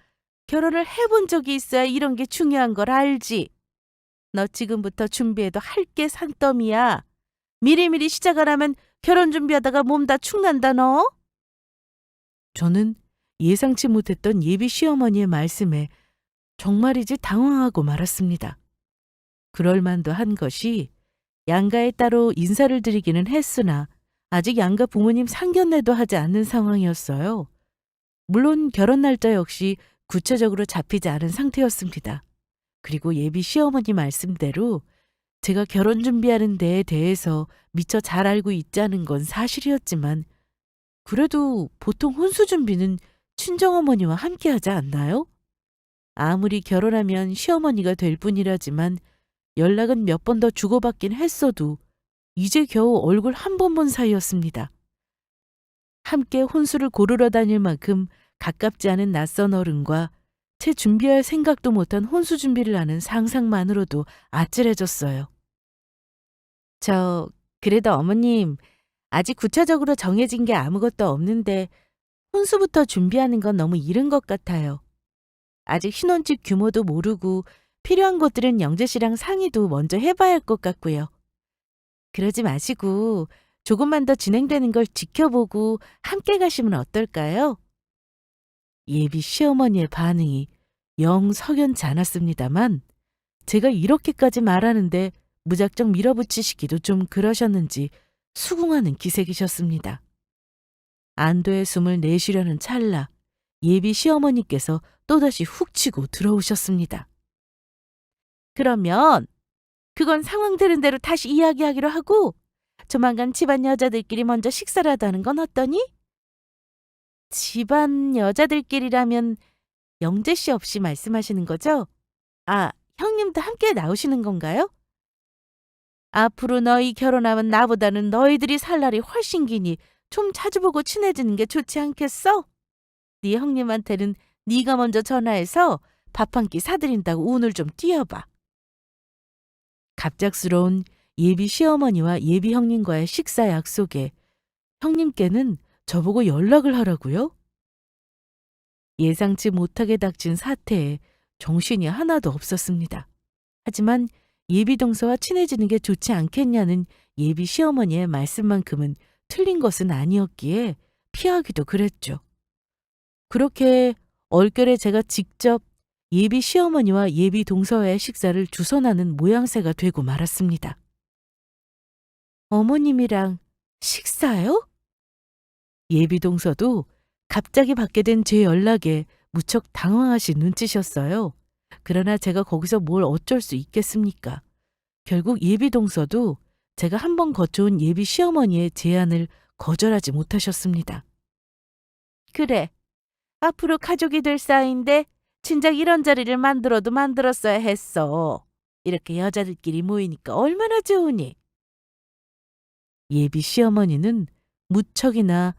결혼을 해본 적이 있어야 이런 게 중요한 걸 알지. 너 지금부터 준비해도 할 게 산더미야. 미리미리 시작 안 하면 결혼 준비하다가 몸 다 축난다 너. 저는 예상치 못했던 예비 시어머니의 말씀에 정말이지 당황하고 말았습니다. 그럴 만도 한 것이 양가에 따로 인사를 드리기는 했으나 아직 양가 부모님 상견례도 하지 않는 상황이었어요. 물론 결혼 날짜 역시 구체적으로 잡히지 않은 상태였습니다. 그리고 예비 시어머니 말씀대로 제가 결혼 준비하는 데에 대해서 미처 잘 알고 있지 않은 건 사실이었지만 그래도 보통 혼수 준비는 친정어머니와 함께 하지 않나요? 아무리 결혼하면 시어머니가 될 뿐이라지만 연락은 몇 번 더 주고받긴 했어도 이제 겨우 얼굴 한 번 본 사이였습니다. 함께 혼수를 고르러 다닐 만큼 가깝지 않은 낯선 어른과 채 준비할 생각도 못한 혼수 준비를 하는 상상만으로도 아찔해졌어요. 그래도 어머님, 아직 구체적으로 정해진 게 아무것도 없는데 혼수부터 준비하는 건 너무 이른 것 같아요. 아직 신혼집 규모도 모르고 필요한 것들은 영재 씨랑 상의도 먼저 해봐야 할 것 같고요. 그러지 마시고 조금만 더 진행되는 걸 지켜보고 함께 가시면 어떨까요? 예비 시어머니의 반응이 영 석연치 않았습니다만 제가 이렇게까지 말하는데 무작정 밀어붙이시기도 좀 그러셨는지 수긍하는 기색이셨습니다. 안도의 숨을 내쉬려는 찰나 예비 시어머니께서 또다시 훅 치고 들어오셨습니다. 그러면 그건 상황 되는 대로 다시 이야기하기로 하고 조만간 집안 여자들끼리 먼저 식사를 하자는 건 어떠니? 집안 여자들끼리라면 영재 씨 없이 말씀하시는 거죠? 형님도 함께 나오시는 건가요? 앞으로 너희 결혼하면 나보다는 너희들이 살 날이 훨씬 기니 좀 자주 보고 친해지는 게 좋지 않겠어? 네 형님한테는 네가 먼저 전화해서 밥 한 끼 사드린다고 운을 좀 띄워봐. 갑작스러운 예비 시어머니와 예비 형님과의 식사 약속에 형님께는 저보고 연락을 하라고요? 예상치 못하게 닥친 사태에 정신이 하나도 없었습니다. 하지만 예비 동서와 친해지는 게 좋지 않겠냐는 예비 시어머니의 말씀만큼은 틀린 것은 아니었기에 피하기도 그랬죠. 그렇게 얼결에 제가 직접 예비 시어머니와 예비 동서의 식사를 주선하는 모양새가 되고 말았습니다. 어머님이랑 식사요? 예비 동서도 갑자기 받게 된 제 연락에 무척 당황하신 눈치셨어요. 그러나 제가 거기서 뭘 어쩔 수 있겠습니까? 결국 예비 동서도 제가 한번 거쳐온 예비 시어머니의 제안을 거절하지 못하셨습니다. 그래, 앞으로 가족이 될 사이인데 진작 이런 자리를 만들어도 만들었어야 했어. 이렇게 여자들끼리 모이니까 얼마나 좋으니? 예비 시어머니는 무척이나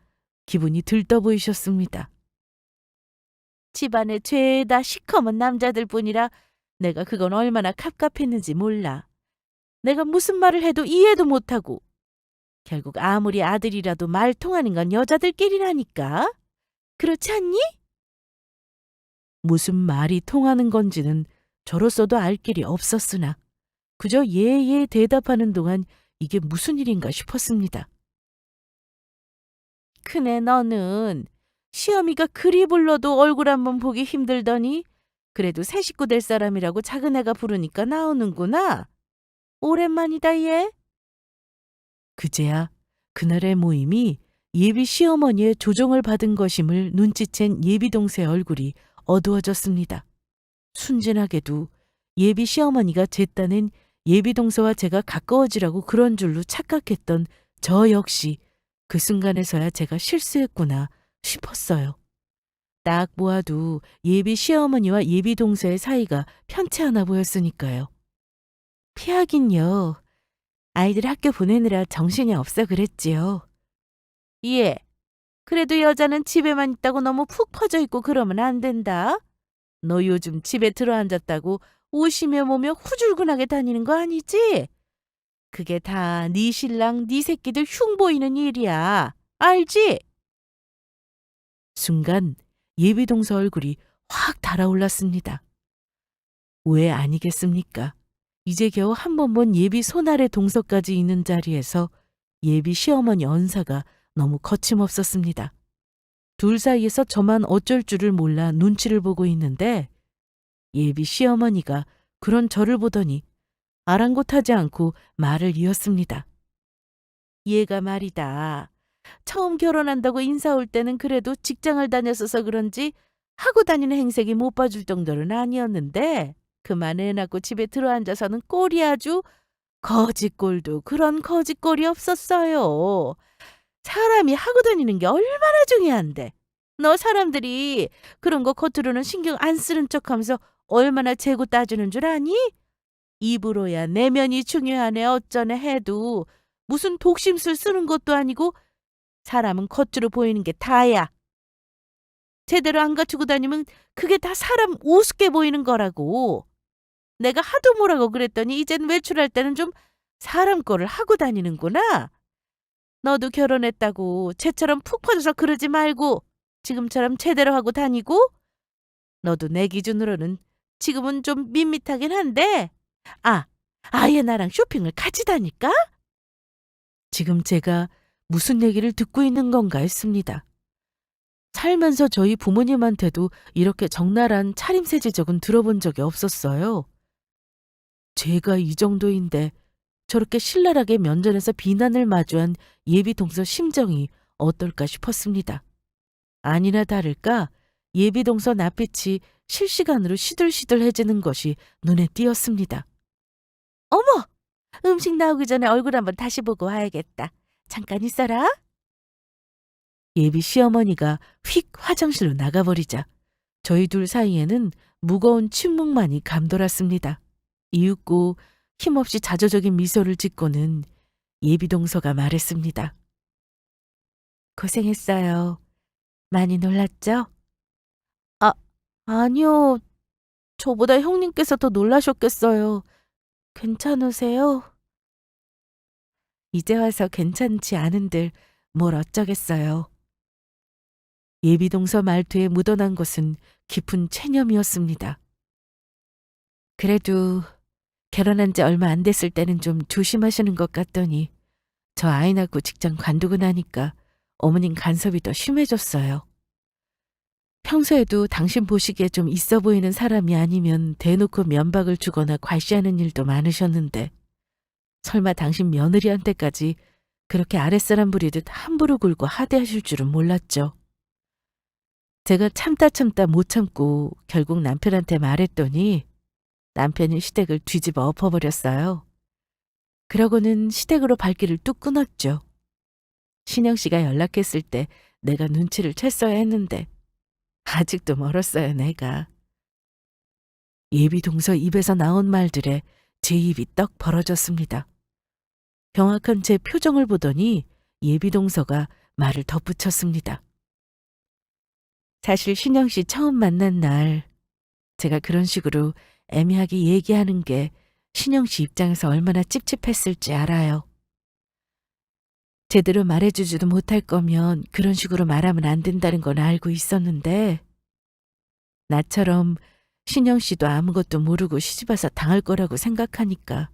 기분이 들떠 보이셨습니다. 집안에 죄다 시커먼 남자들 뿐이라 내가 그건 얼마나 갑갑했는지 몰라. 내가 무슨 말을 해도 이해도 못하고 결국 아무리 아들이라도 말 통하는 건 여자들끼리라니까. 그렇지 않니? 무슨 말이 통하는 건지는 저로서도 알 길이 없었으나 그저 예예 대답하는 동안 이게 무슨 일인가 싶었습니다. 큰애 너는 시어미가 그리 불러도 얼굴 한번 보기 힘들더니 그래도 새 식구 될 사람이라고 작은애가 부르니까 나오는구나. 오랜만이다 얘. 그제야 그날의 모임이 예비 시어머니의 조종을 받은 것임을 눈치챈 예비 동생 얼굴이 어두워졌습니다. 순진하게도 예비 시어머니가 제 딴엔 예비 동서와 제가 가까워지라고 그런 줄로 착각했던 저 역시 그 순간에서야 제가 실수했구나 싶었어요. 딱 보아도 예비 시어머니와 예비 동서의 사이가 편치 않아 보였으니까요. 피하긴요. 아이들 학교 보내느라 정신이 없어 그랬지요. 예. 그래도 여자는 집에만 있다고 너무 푹 퍼져 있고 그러면 안 된다. 너 요즘 집에 들어앉았다고 오시며 뭐며 후줄근하게 다니는 거 아니지? 그게 다 네 신랑 네 새끼들 흉 보이는 일이야. 알지? 순간 예비 동서 얼굴이 확 달아올랐습니다. 왜 아니겠습니까? 이제 겨우 한 번 본 예비 손아래 동서까지 있는 자리에서 예비 시어머니 언사가 너무 거침없었습니다. 둘 사이에서 저만 어쩔 줄을 몰라 눈치를 보고 있는데 예비 시어머니가 그런 저를 보더니 아랑곳하지 않고 말을 이었습니다. 얘가 말이다. 처음 결혼한다고 인사 올 때는 그래도 직장을 다녔어서 그런지 하고 다니는 행색이 못 봐줄 정도는 아니었는데 그만 애 낳고 집에 들어앉아서는 꼴이 아주 거짓꼴도 그런 거짓꼴이 없었어요. 사람이 하고 다니는 게 얼마나 중요한데 너 사람들이 그런 거 겉으로는 신경 안 쓰는 척하면서 얼마나 재고 따주는 줄 아니? 입으로야 내면이 중요하네 어쩌네 해도 무슨 독심술 쓰는 것도 아니고 사람은 겉으로 보이는 게 다야. 제대로 안 갖추고 다니면 그게 다 사람 우습게 보이는 거라고. 내가 하도 뭐라고 그랬더니 이젠 외출할 때는 좀 사람 거를 하고 다니는구나. 너도 결혼했다고 쟤처럼 푹 퍼져서 그러지 말고 지금처럼 제대로 하고 다니고. 너도 내 기준으로는 지금은 좀 밋밋하긴 한데 아예 나랑 쇼핑을 같이 다닐까? 지금 제가 무슨 얘기를 듣고 있는 건가 했습니다. 살면서 저희 부모님한테도 이렇게 적나라한 차림새 지적은 들어본 적이 없었어요. 제가 이 정도인데 저렇게 신랄하게 면전에서 비난을 마주한 예비 동서 심정이 어떨까 싶었습니다. 아니나 다를까 예비 동서 낯빛이 실시간으로 시들시들해지는 것이 눈에 띄었습니다. 어머! 음식 나오기 전에 얼굴 한번 다시 보고 와야겠다. 잠깐 있어라. 예비 시어머니가 휙 화장실로 나가버리자 저희 둘 사이에는 무거운 침묵만이 감돌았습니다. 이윽고 힘없이 자조적인 미소를 짓고는 예비 동서가 말했습니다. 고생했어요. 많이 놀랐죠? 아니요. 저보다 형님께서 더 놀라셨겠어요. 괜찮으세요? 이제 와서 괜찮지 않은들 뭘 어쩌겠어요. 예비 동서 말투에 묻어난 것은 깊은 체념이었습니다. 그래도 결혼한 지 얼마 안 됐을 때는 좀 조심하시는 것 같더니 저 아이 낳고 직장 관두고 나니까 어머님 간섭이 더 심해졌어요. 평소에도 당신 보시기에 좀 있어 보이는 사람이 아니면 대놓고 면박을 주거나 괄시하는 일도 많으셨는데 설마 당신 며느리한테까지 그렇게 아랫사람 부리듯 함부로 굴고 하대하실 줄은 몰랐죠. 제가 참다 못 참고 결국 남편한테 말했더니 남편이 시댁을 뒤집어 엎어버렸어요. 그러고는 시댁으로 발길을 뚝 끊었죠. 신영 씨가 연락했을 때 내가 눈치를 챘어야 했는데 아직도 멀었어요, 내가. 예비 동서 입에서 나온 말들에 제 입이 떡 벌어졌습니다. 병약한 제 표정을 보더니 예비 동서가 말을 덧붙였습니다. 사실 신영 씨 처음 만난 날 제가 그런 식으로 애매하게 얘기하는 게 신영 씨 입장에서 얼마나 찝찝했을지 알아요. 제대로 말해주지도 못할 거면 그런 식으로 말하면 안 된다는 건 알고 있었는데 나처럼 신영 씨도 아무것도 모르고 시집와서 당할 거라고 생각하니까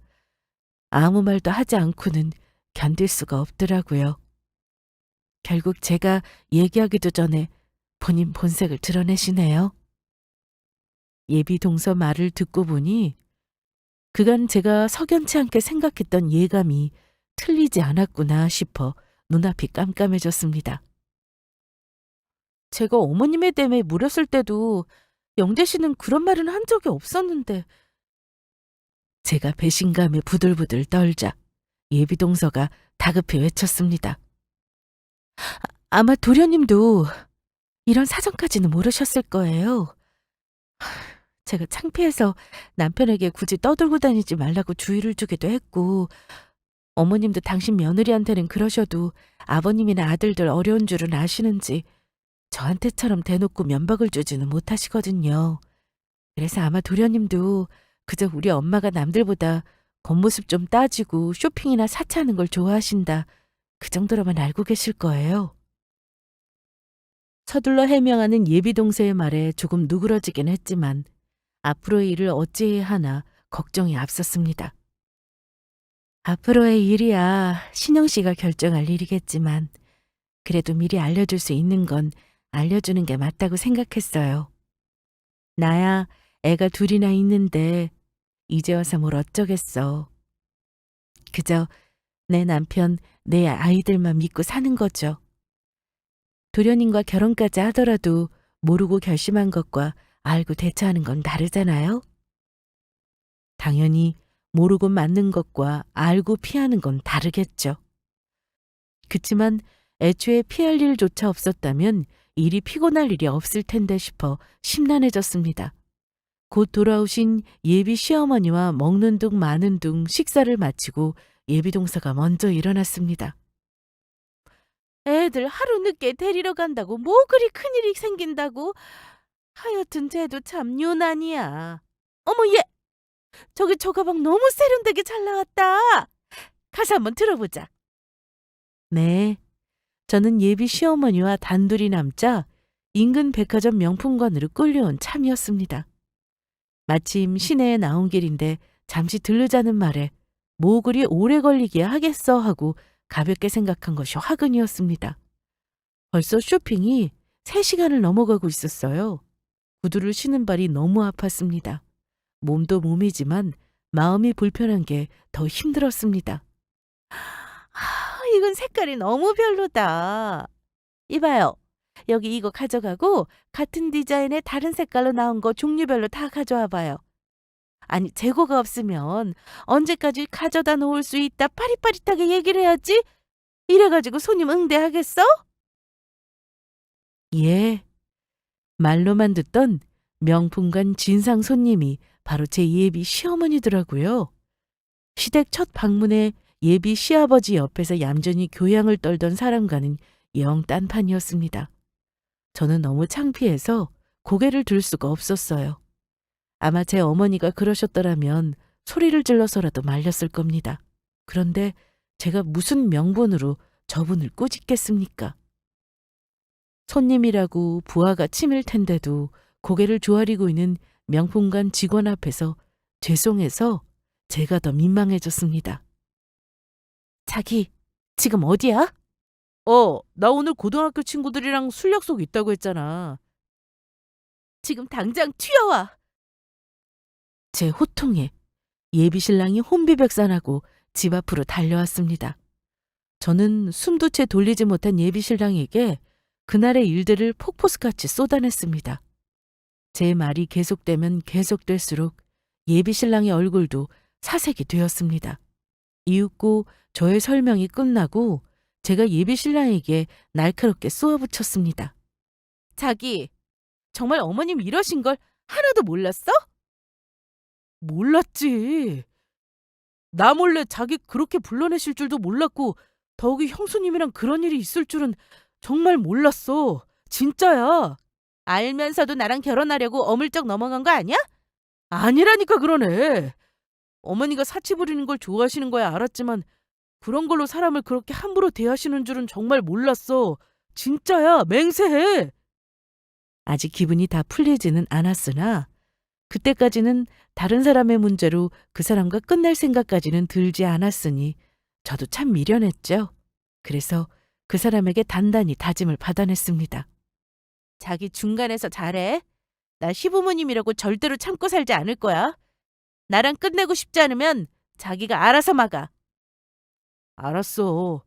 아무 말도 하지 않고는 견딜 수가 없더라고요. 결국 제가 얘기하기도 전에 본인 본색을 드러내시네요. 예비 동서 말을 듣고 보니 그간 제가 석연치 않게 생각했던 예감이 틀리지 않았구나 싶어 눈앞이 깜깜해졌습니다. 제가 어머님에 대해 물었을 때도 영재 씨는 그런 말은 한 적이 없었는데. 제가 배신감에 부들부들 떨자 예비 동서가 다급히 외쳤습니다. 아마 도련님도 이런 사정까지는 모르셨을 거예요. 제가 창피해서 남편에게 굳이 떠들고 다니지 말라고 주의를 주기도 했고 어머님도 당신 며느리한테는 그러셔도 아버님이나 아들들 어려운 줄은 아시는지 저한테처럼 대놓고 면박을 주지는 못하시거든요. 그래서 아마 도련님도 그저 우리 엄마가 남들보다 겉모습 좀 따지고 쇼핑이나 사치하는 걸 좋아하신다. 그 정도로만 알고 계실 거예요. 서둘러 해명하는 예비 동서의 말에 조금 누그러지긴 했지만 앞으로의 일을 어찌해야 하나 걱정이 앞섰습니다. 앞으로의 일이야 신영 씨가 결정할 일이겠지만 그래도 미리 알려줄 수 있는 건 알려주는 게 맞다고 생각했어요. 나야 애가 둘이나 있는데 이제 와서 뭘 어쩌겠어. 그저 내 남편, 내 아이들만 믿고 사는 거죠. 도련님과 결혼까지 하더라도 모르고 결심한 것과 알고 대처하는 건 다르잖아요. 당연히 모르고 맞는 것과 알고 피하는 건 다르겠죠. 그치만 애초에 피할 일조차 없었다면 일이 피곤할 일이 없을 텐데 싶어 심란해졌습니다. 곧 돌아오신 예비 시어머니와 먹는 둥 마는 둥 식사를 마치고 예비 동서가 먼저 일어났습니다. 애들 하루 늦게 데리러 간다고 뭐 그리 큰일이 생긴다고? 하여튼 쟤도 참 유난이야. 어머 얘! 저기 저 가방 너무 세련되게 잘 나왔다. 가서 한번 들어보자. 네, 저는 예비 시어머니와 단둘이 남자 인근 백화점 명품관으로 끌려온 참이었습니다. 마침 시내에 나온 길인데 잠시 들르자는 말에 뭐 그리 오래 걸리게 하겠어 하고 가볍게 생각한 것이 화근이었습니다. 벌써 쇼핑이 3시간을 넘어가고 있었어요. 구두를 신은 발이 너무 아팠습니다. 몸도 몸이지만 마음이 불편한 게 더 힘들었습니다. 이건 색깔이 너무 별로다. 이봐요. 여기 이거 가져가고 같은 디자인의 다른 색깔로 나온 거 종류별로 다 가져와 봐요. 아니 재고가 없으면 언제까지 가져다 놓을 수 있다 파릿파릿하게 얘기를 해야지. 이래가지고 손님 응대하겠어? 예. 말로만 듣던 명품관 진상 손님이 바로 제 예비 시어머니더라고요. 시댁 첫 방문에 예비 시아버지 옆에서 얌전히 교양을 떨던 사람과는 영 딴판이었습니다. 저는 너무 창피해서 고개를 들 수가 없었어요. 아마 제 어머니가 그러셨더라면 소리를 질러서라도 말렸을 겁니다. 그런데 제가 무슨 명분으로 저분을 꾸짖겠습니까? 손님이라고 부하가 치밀 텐데도 고개를 조아리고 있는 명품관 직원 앞에서 죄송해서 제가 더 민망해졌습니다. 자기, 지금 어디야? 나 오늘 고등학교 친구들이랑 술 약속 있다고 했잖아. 지금 당장 튀어와. 제 호통에 예비 신랑이 혼비백산하고 집 앞으로 달려왔습니다. 저는 숨도 채 돌리지 못한 예비 신랑에게 그날의 일들을 폭포수같이 쏟아냈습니다. 제 말이 계속되면 계속될수록 예비 신랑의 얼굴도 사색이 되었습니다. 이윽고 저의 설명이 끝나고 제가 예비 신랑에게 날카롭게 쏘아붙였습니다. 자기, 정말 어머님 이러신 걸 하나도 몰랐어? 몰랐지. 나 몰래 자기 그렇게 불러내실 줄도 몰랐고 더욱이 형수님이랑 그런 일이 있을 줄은 정말 몰랐어. 진짜야. 알면서도 나랑 결혼하려고 어물쩍 넘어간 거 아니야? 아니라니까 그러네. 어머니가 사치 부리는 걸 좋아하시는 거야 알았지만 그런 걸로 사람을 그렇게 함부로 대하시는 줄은 정말 몰랐어. 진짜야. 맹세해. 아직 기분이 다 풀리지는 않았으나 그때까지는 다른 사람의 문제로 그 사람과 끝낼 생각까지는 들지 않았으니 저도 참 미련했죠. 그래서 그 사람에게 단단히 다짐을 받아냈습니다. 자기 중간에서 잘해. 나 시부모님이라고 절대로 참고 살지 않을 거야. 나랑 끝내고 싶지 않으면 자기가 알아서 막아. 알았어.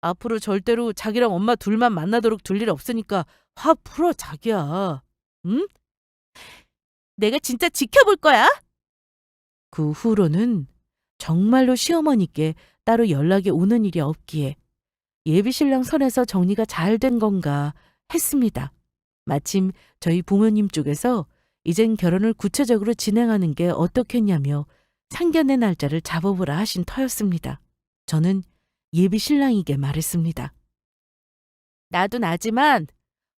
앞으로 절대로 자기랑 엄마 둘만 만나도록 둘 일 없으니까 화 풀어 자기야. 응? 내가 진짜 지켜볼 거야. 그 후로는 정말로 시어머니께 따로 연락이 오는 일이 없기에 예비신랑 선에서 정리가 잘 된 건가 했습니다. 마침 저희 부모님 쪽에서 이젠 결혼을 구체적으로 진행하는 게 어떻겠냐며 상견례 날짜를 잡아보라 하신 터였습니다. 저는 예비신랑에게 말했습니다. 나도 나지만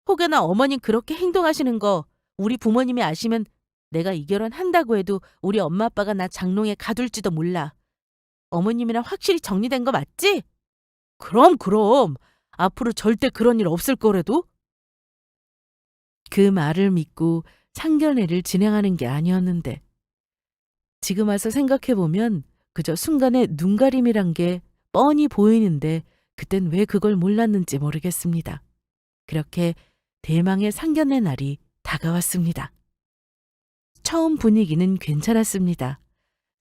혹여나 어머님 그렇게 행동하시는 거 우리 부모님이 아시면 내가 이 결혼 한다고 해도 우리 엄마 아빠가 나 장롱에 가둘지도 몰라. 어머님이랑 확실히 정리된 거 맞지? 그럼. 앞으로 절대 그런 일 없을 거래도? 그 말을 믿고 상견례를 진행하는 게 아니었는데 지금 와서 생각해보면 그저 순간의 눈가림이란 게 뻔히 보이는데 그땐 왜 그걸 몰랐는지 모르겠습니다. 그렇게 대망의 상견례 날이 다가왔습니다. 처음 분위기는 괜찮았습니다.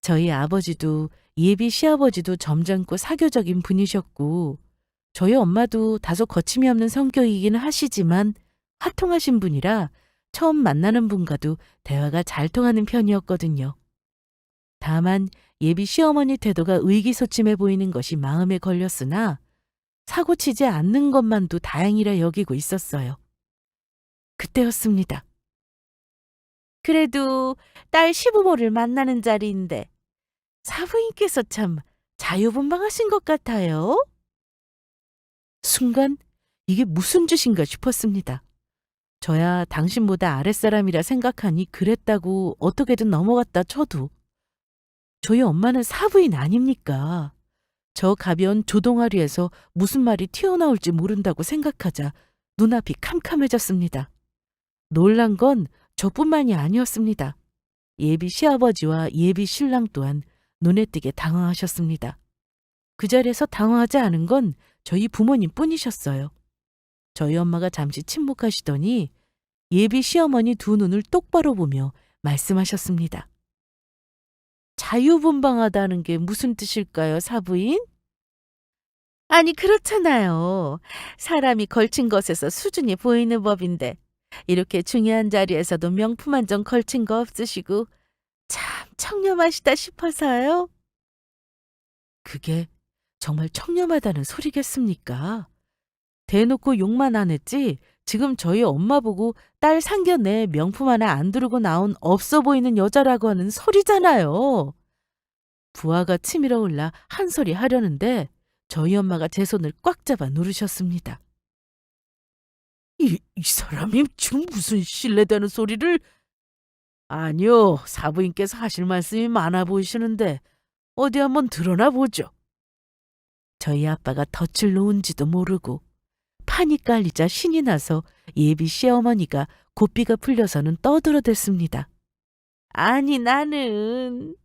저희 아버지도 예비 시아버지도 점잖고 사교적인 분이셨고 저희 엄마도 다소 거침이 없는 성격이기는 하시지만 화통하신 분이라 처음 만나는 분과도 대화가 잘 통하는 편이었거든요. 다만 예비 시어머니 태도가 의기소침해 보이는 것이 마음에 걸렸으나 사고치지 않는 것만도 다행이라 여기고 있었어요. 그때였습니다. 그래도 딸 시부모를 만나는 자리인데 사부인께서 참 자유분방하신 것 같아요. 순간 이게 무슨 짓인가 싶었습니다. 저야 당신보다 아랫사람이라 생각하니 그랬다고 어떻게든 넘어갔다 쳐도 저희 엄마는 사부인 아닙니까? 저 가벼운 조동아리에서 무슨 말이 튀어나올지 모른다고 생각하자 눈앞이 캄캄해졌습니다. 놀란 건 저뿐만이 아니었습니다. 예비 시아버지와 예비 신랑 또한 눈에 띄게 당황하셨습니다. 그 자리에서 당황하지 않은 건 저희 부모님 뿐이셨어요. 저희 엄마가 잠시 침묵하시더니 예비 시어머니 두 눈을 똑바로 보며 말씀하셨습니다. 자유분방하다는 게 무슨 뜻일까요, 사부인? 아니 그렇잖아요. 사람이 걸친 것에서 수준이 보이는 법인데 이렇게 중요한 자리에서도 명품 한 점 걸친 거 없으시고 참 청렴하시다 싶어서요. 그게 정말 청렴하다는 소리겠습니까? 대놓고 욕만 안 했지 지금 저희 엄마 보고 딸 상견례 명품 하나 안 두르고 나온 없어 보이는 여자라고 하는 소리잖아요. 부하가 치밀어 올라 한 소리 하려는데 저희 엄마가 제 손을 꽉 잡아 누르셨습니다. 이 사람이 지금 무슨 실례되는 소리를... 아니요, 사부인께서 하실 말씀이 많아 보이시는데 어디 한번 드러나 보죠. 저희 아빠가 덫을 놓은지도 모르고 판이 깔리자 신이 나서 예비 시어머니가 고삐가 풀려서는 떠들어댔습니다. 아니 나는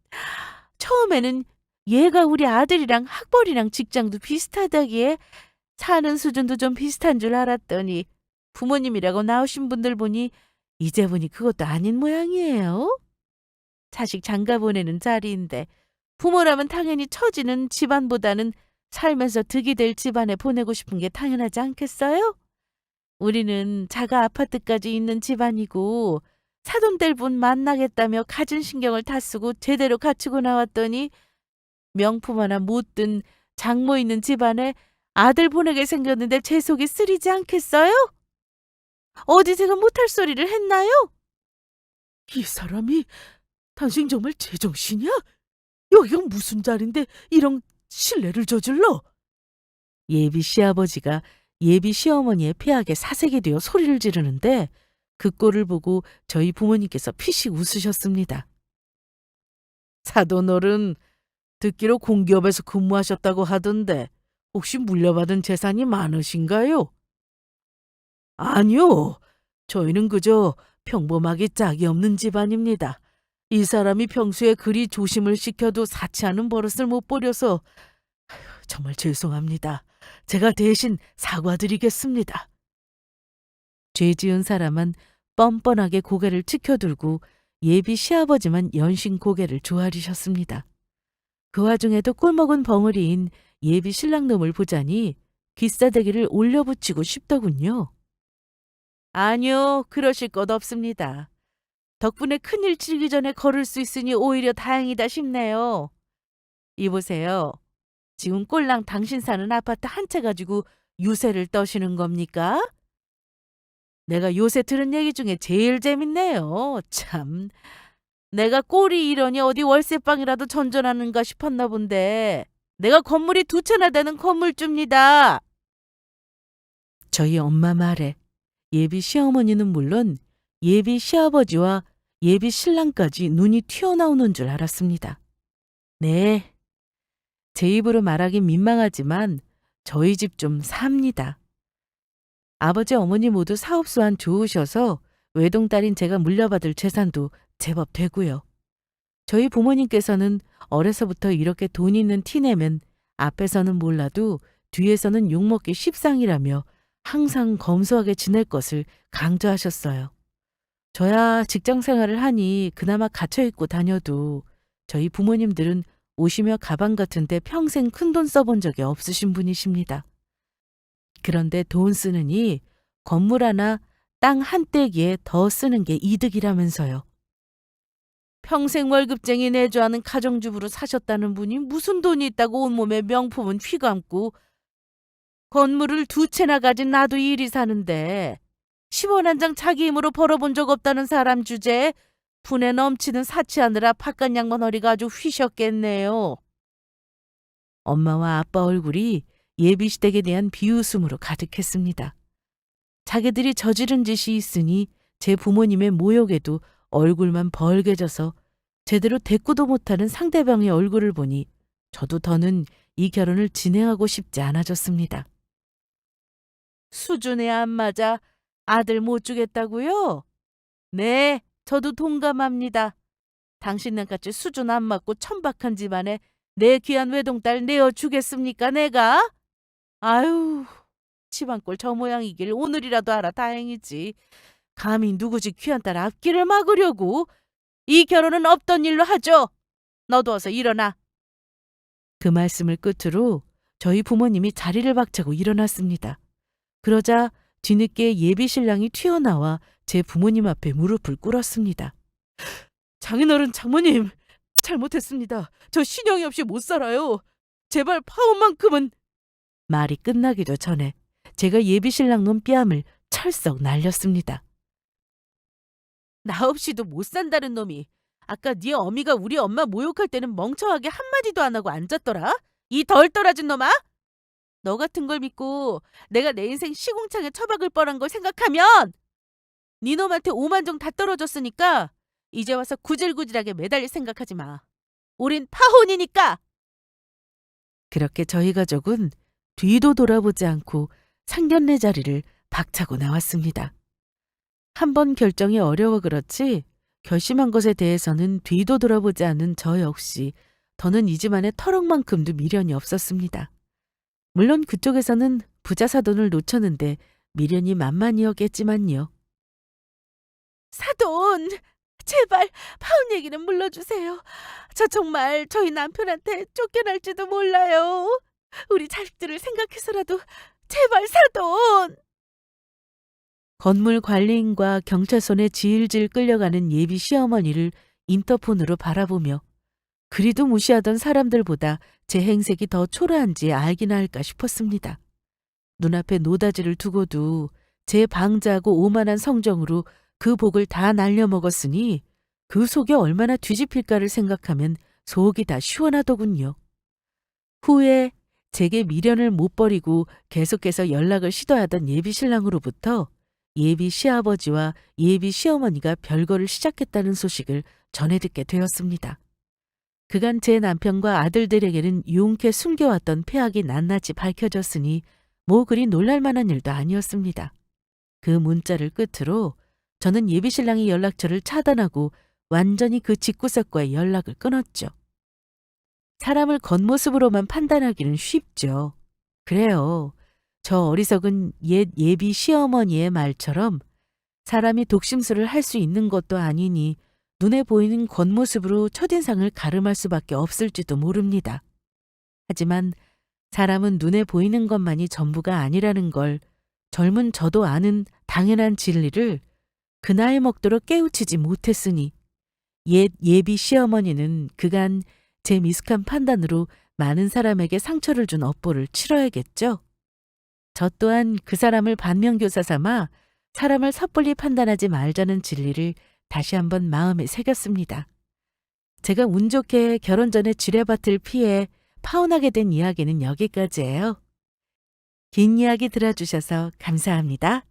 처음에는 얘가 우리 아들이랑 학벌이랑 직장도 비슷하다기에 사는 수준도 좀 비슷한 줄 알았더니 부모님이라고 나오신 분들 보니 이제 보니 그것도 아닌 모양이에요. 자식 장가 보내는 자리인데 부모라면 당연히 처지는 집안보다는 살면서 득이 될 집안에 보내고 싶은 게 당연하지 않겠어요? 우리는 자가 아파트까지 있는 집안이고 사돈될 분 만나겠다며 갖은 신경을 다 쓰고 제대로 갖추고 나왔더니 명품 하나 못 든 장모 있는 집안에 아들 보내게 생겼는데 제 속이 쓰리지 않겠어요? 어디 제가 못할 소리를 했나요? 이 사람이 당신 정말 제정신이야? 여기가 무슨 자리인데 이런 실례를 저질러? 예비 시아버지가 예비 시어머니의 폐악에 사색이 되어 소리를 지르는데 그 꼴을 보고 저희 부모님께서 피식 웃으셨습니다. 사돈어른 듣기로 공기업에서 근무하셨다고 하던데 혹시 물려받은 재산이 많으신가요? 아니요. 저희는 그저 평범하게 짝이 없는 집안입니다. 이 사람이 평소에 그리 조심을 시켜도 사치하는 버릇을 못 버려서 정말 죄송합니다. 제가 대신 사과드리겠습니다. 죄 지은 사람은 뻔뻔하게 고개를 치켜들고 예비 시아버지만 연신 고개를 조아리셨습니다. 그 와중에도 꿀먹은 벙어리인 예비 신랑놈을 보자니 귀싸대기를 올려붙이고 싶더군요. 아니요, 그러실 것 없습니다. 덕분에 큰일 치기 전에 걸을 수 있으니 오히려 다행이다 싶네요. 이보세요. 지금 꼴랑 당신 사는 아파트 한 채 가지고 유세를 떠시는 겁니까? 내가 요새 들은 얘기 중에 제일 재밌네요. 참. 내가 꼴이 이러니 어디 월세방이라도 전전하는가 싶었나 본데 내가 건물이 2채나 되는 건물주입니다. 저희 엄마 말에 예비 시어머니는 물론 예비 시아버지와 예비 신랑까지 눈이 튀어나오는 줄 알았습니다. 네, 제 입으로 말하긴 민망하지만 저희 집 좀 삽니다. 아버지 어머니 모두 사업수완 좋으셔서 외동딸인 제가 물려받을 재산도 제법 되고요. 저희 부모님께서는 어려서부터 이렇게 돈 있는 티 내면 앞에서는 몰라도 뒤에서는 욕먹기 십상이라며 항상 검소하게 지낼 것을 강조하셨어요. 저야 직장 생활을 하니 그나마 갇혀있고 다녀도 저희 부모님들은 옷이며 가방 같은데 평생 큰돈 써본 적이 없으신 분이십니다. 그런데 돈 쓰느니 건물 하나, 땅 한 떼기에 더 쓰는 게 이득이라면서요. 평생 월급쟁이 내조하는 가정주부로 사셨다는 분이 무슨 돈이 있다고 온몸에 명품은 휘감고 건물을 2채나 가진 나도 일이 사는데 10원 한 장 자기 힘으로 벌어본 적 없다는 사람 주제에 분에 넘치는 사치하느라 바깥 양반 허리가 아주 휘셨겠네요. 엄마와 아빠 얼굴이 예비시댁에 대한 비웃음으로 가득했습니다. 자기들이 저지른 짓이 있으니 제 부모님의 모욕에도 얼굴만 벌게져서 제대로 대꾸도 못하는 상대방의 얼굴을 보니 저도 더는 이 결혼을 진행하고 싶지 않아졌습니다. 수준에 안 맞아 아들 못 주겠다고요? 네, 저도 동감합니다. 당신네같이 수준 안 맞고 천박한 집안에 내 귀한 외동딸 내어주겠습니까, 내가? 아유, 집안 꼴 저 모양이길 오늘이라도 알아 다행이지. 감히 누구 집 귀한 딸 앞길을 막으려고. 이 결혼은 없던 일로 하죠. 너도 어서 일어나. 그 말씀을 끝으로 저희 부모님이 자리를 박차고 일어났습니다. 그러자 뒤늦게 예비 신랑이 튀어나와 제 부모님 앞에 무릎을 꿇었습니다. 장인어른 장모님, 잘못했습니다. 저 신영이 없이 못 살아요. 제발 파혼만큼은. 말이 끝나기도 전에 제가 예비 신랑 놈 뺨을 철썩 날렸습니다. 나 없이도 못 산다는 놈이 아까 네 어미가 우리 엄마 모욕할 때는 멍청하게 한마디도 안 하고 앉았더라? 이 덜 떨어진 놈아? 너 같은 걸 믿고 내가 내 인생 시궁창에 처박을 뻔한 걸 생각하면 네 놈한테 5만 정 다 떨어졌으니까 이제 와서 구질구질하게 매달릴 생각하지 마. 우린 파혼이니까. 그렇게 저희 가족은 뒤도 돌아보지 않고 상견례 자리를 박차고 나왔습니다. 한 번 결정이 어려워 그렇지 결심한 것에 대해서는 뒤도 돌아보지 않은 저 역시 더는 이 집안에 터럭만큼도 미련이 없었습니다. 물론 그쪽에서는 부자 사돈을 놓쳤는데 미련이 만만이었겠지만요. 사돈, 제발 파혼 얘기는 물러주세요. 저 정말 저희 남편한테 쫓겨날지도 몰라요. 우리 자식들을 생각해서라도 제발 사돈. 건물 관리인과 경찰선에 질질 끌려가는 예비 시어머니를 인터폰으로 바라보며 그리도 무시하던 사람들보다 제 행색이 더 초라한지 알기나 할까 싶었습니다. 눈앞에 노다지를 두고도 제 방자하고 오만한 성정으로 그 복을 다 날려먹었으니 그 속에 얼마나 뒤집힐까를 생각하면 속이 다 시원하더군요. 후에 제게 미련을 못 버리고 계속해서 연락을 시도하던 예비 신랑으로부터 예비 시아버지와 예비 시어머니가 별거를 시작했다는 소식을 전해 듣게 되었습니다. 그간 제 남편과 아들들에게는 유용케 숨겨왔던 폐악이 낱낱이 밝혀졌으니 뭐 그리 놀랄만한 일도 아니었습니다. 그 문자를 끝으로 저는 예비 신랑의 연락처를 차단하고 완전히 그 집구석과의 연락을 끊었죠. 사람을 겉모습으로만 판단하기는 쉽죠. 그래요. 저 어리석은 옛 예비 시어머니의 말처럼 사람이 독심술을 할 수 있는 것도 아니니 눈에 보이는 겉모습으로 첫인상을 가름할 수밖에 없을지도 모릅니다. 하지만 사람은 눈에 보이는 것만이 전부가 아니라는 걸 젊은 저도 아는 당연한 진리를 그 나이 먹도록 깨우치지 못했으니 옛 예비 시어머니는 그간 제 미숙한 판단으로 많은 사람에게 상처를 준 업보를 치러야겠죠. 저 또한 그 사람을 반면교사 삼아 사람을 섣불리 판단하지 말자는 진리를 다시 한번 마음에 새겼습니다. 제가 운 좋게 결혼 전에 지뢰밭을 피해 파혼하게 된 이야기는 여기까지예요. 긴 이야기 들어주셔서 감사합니다.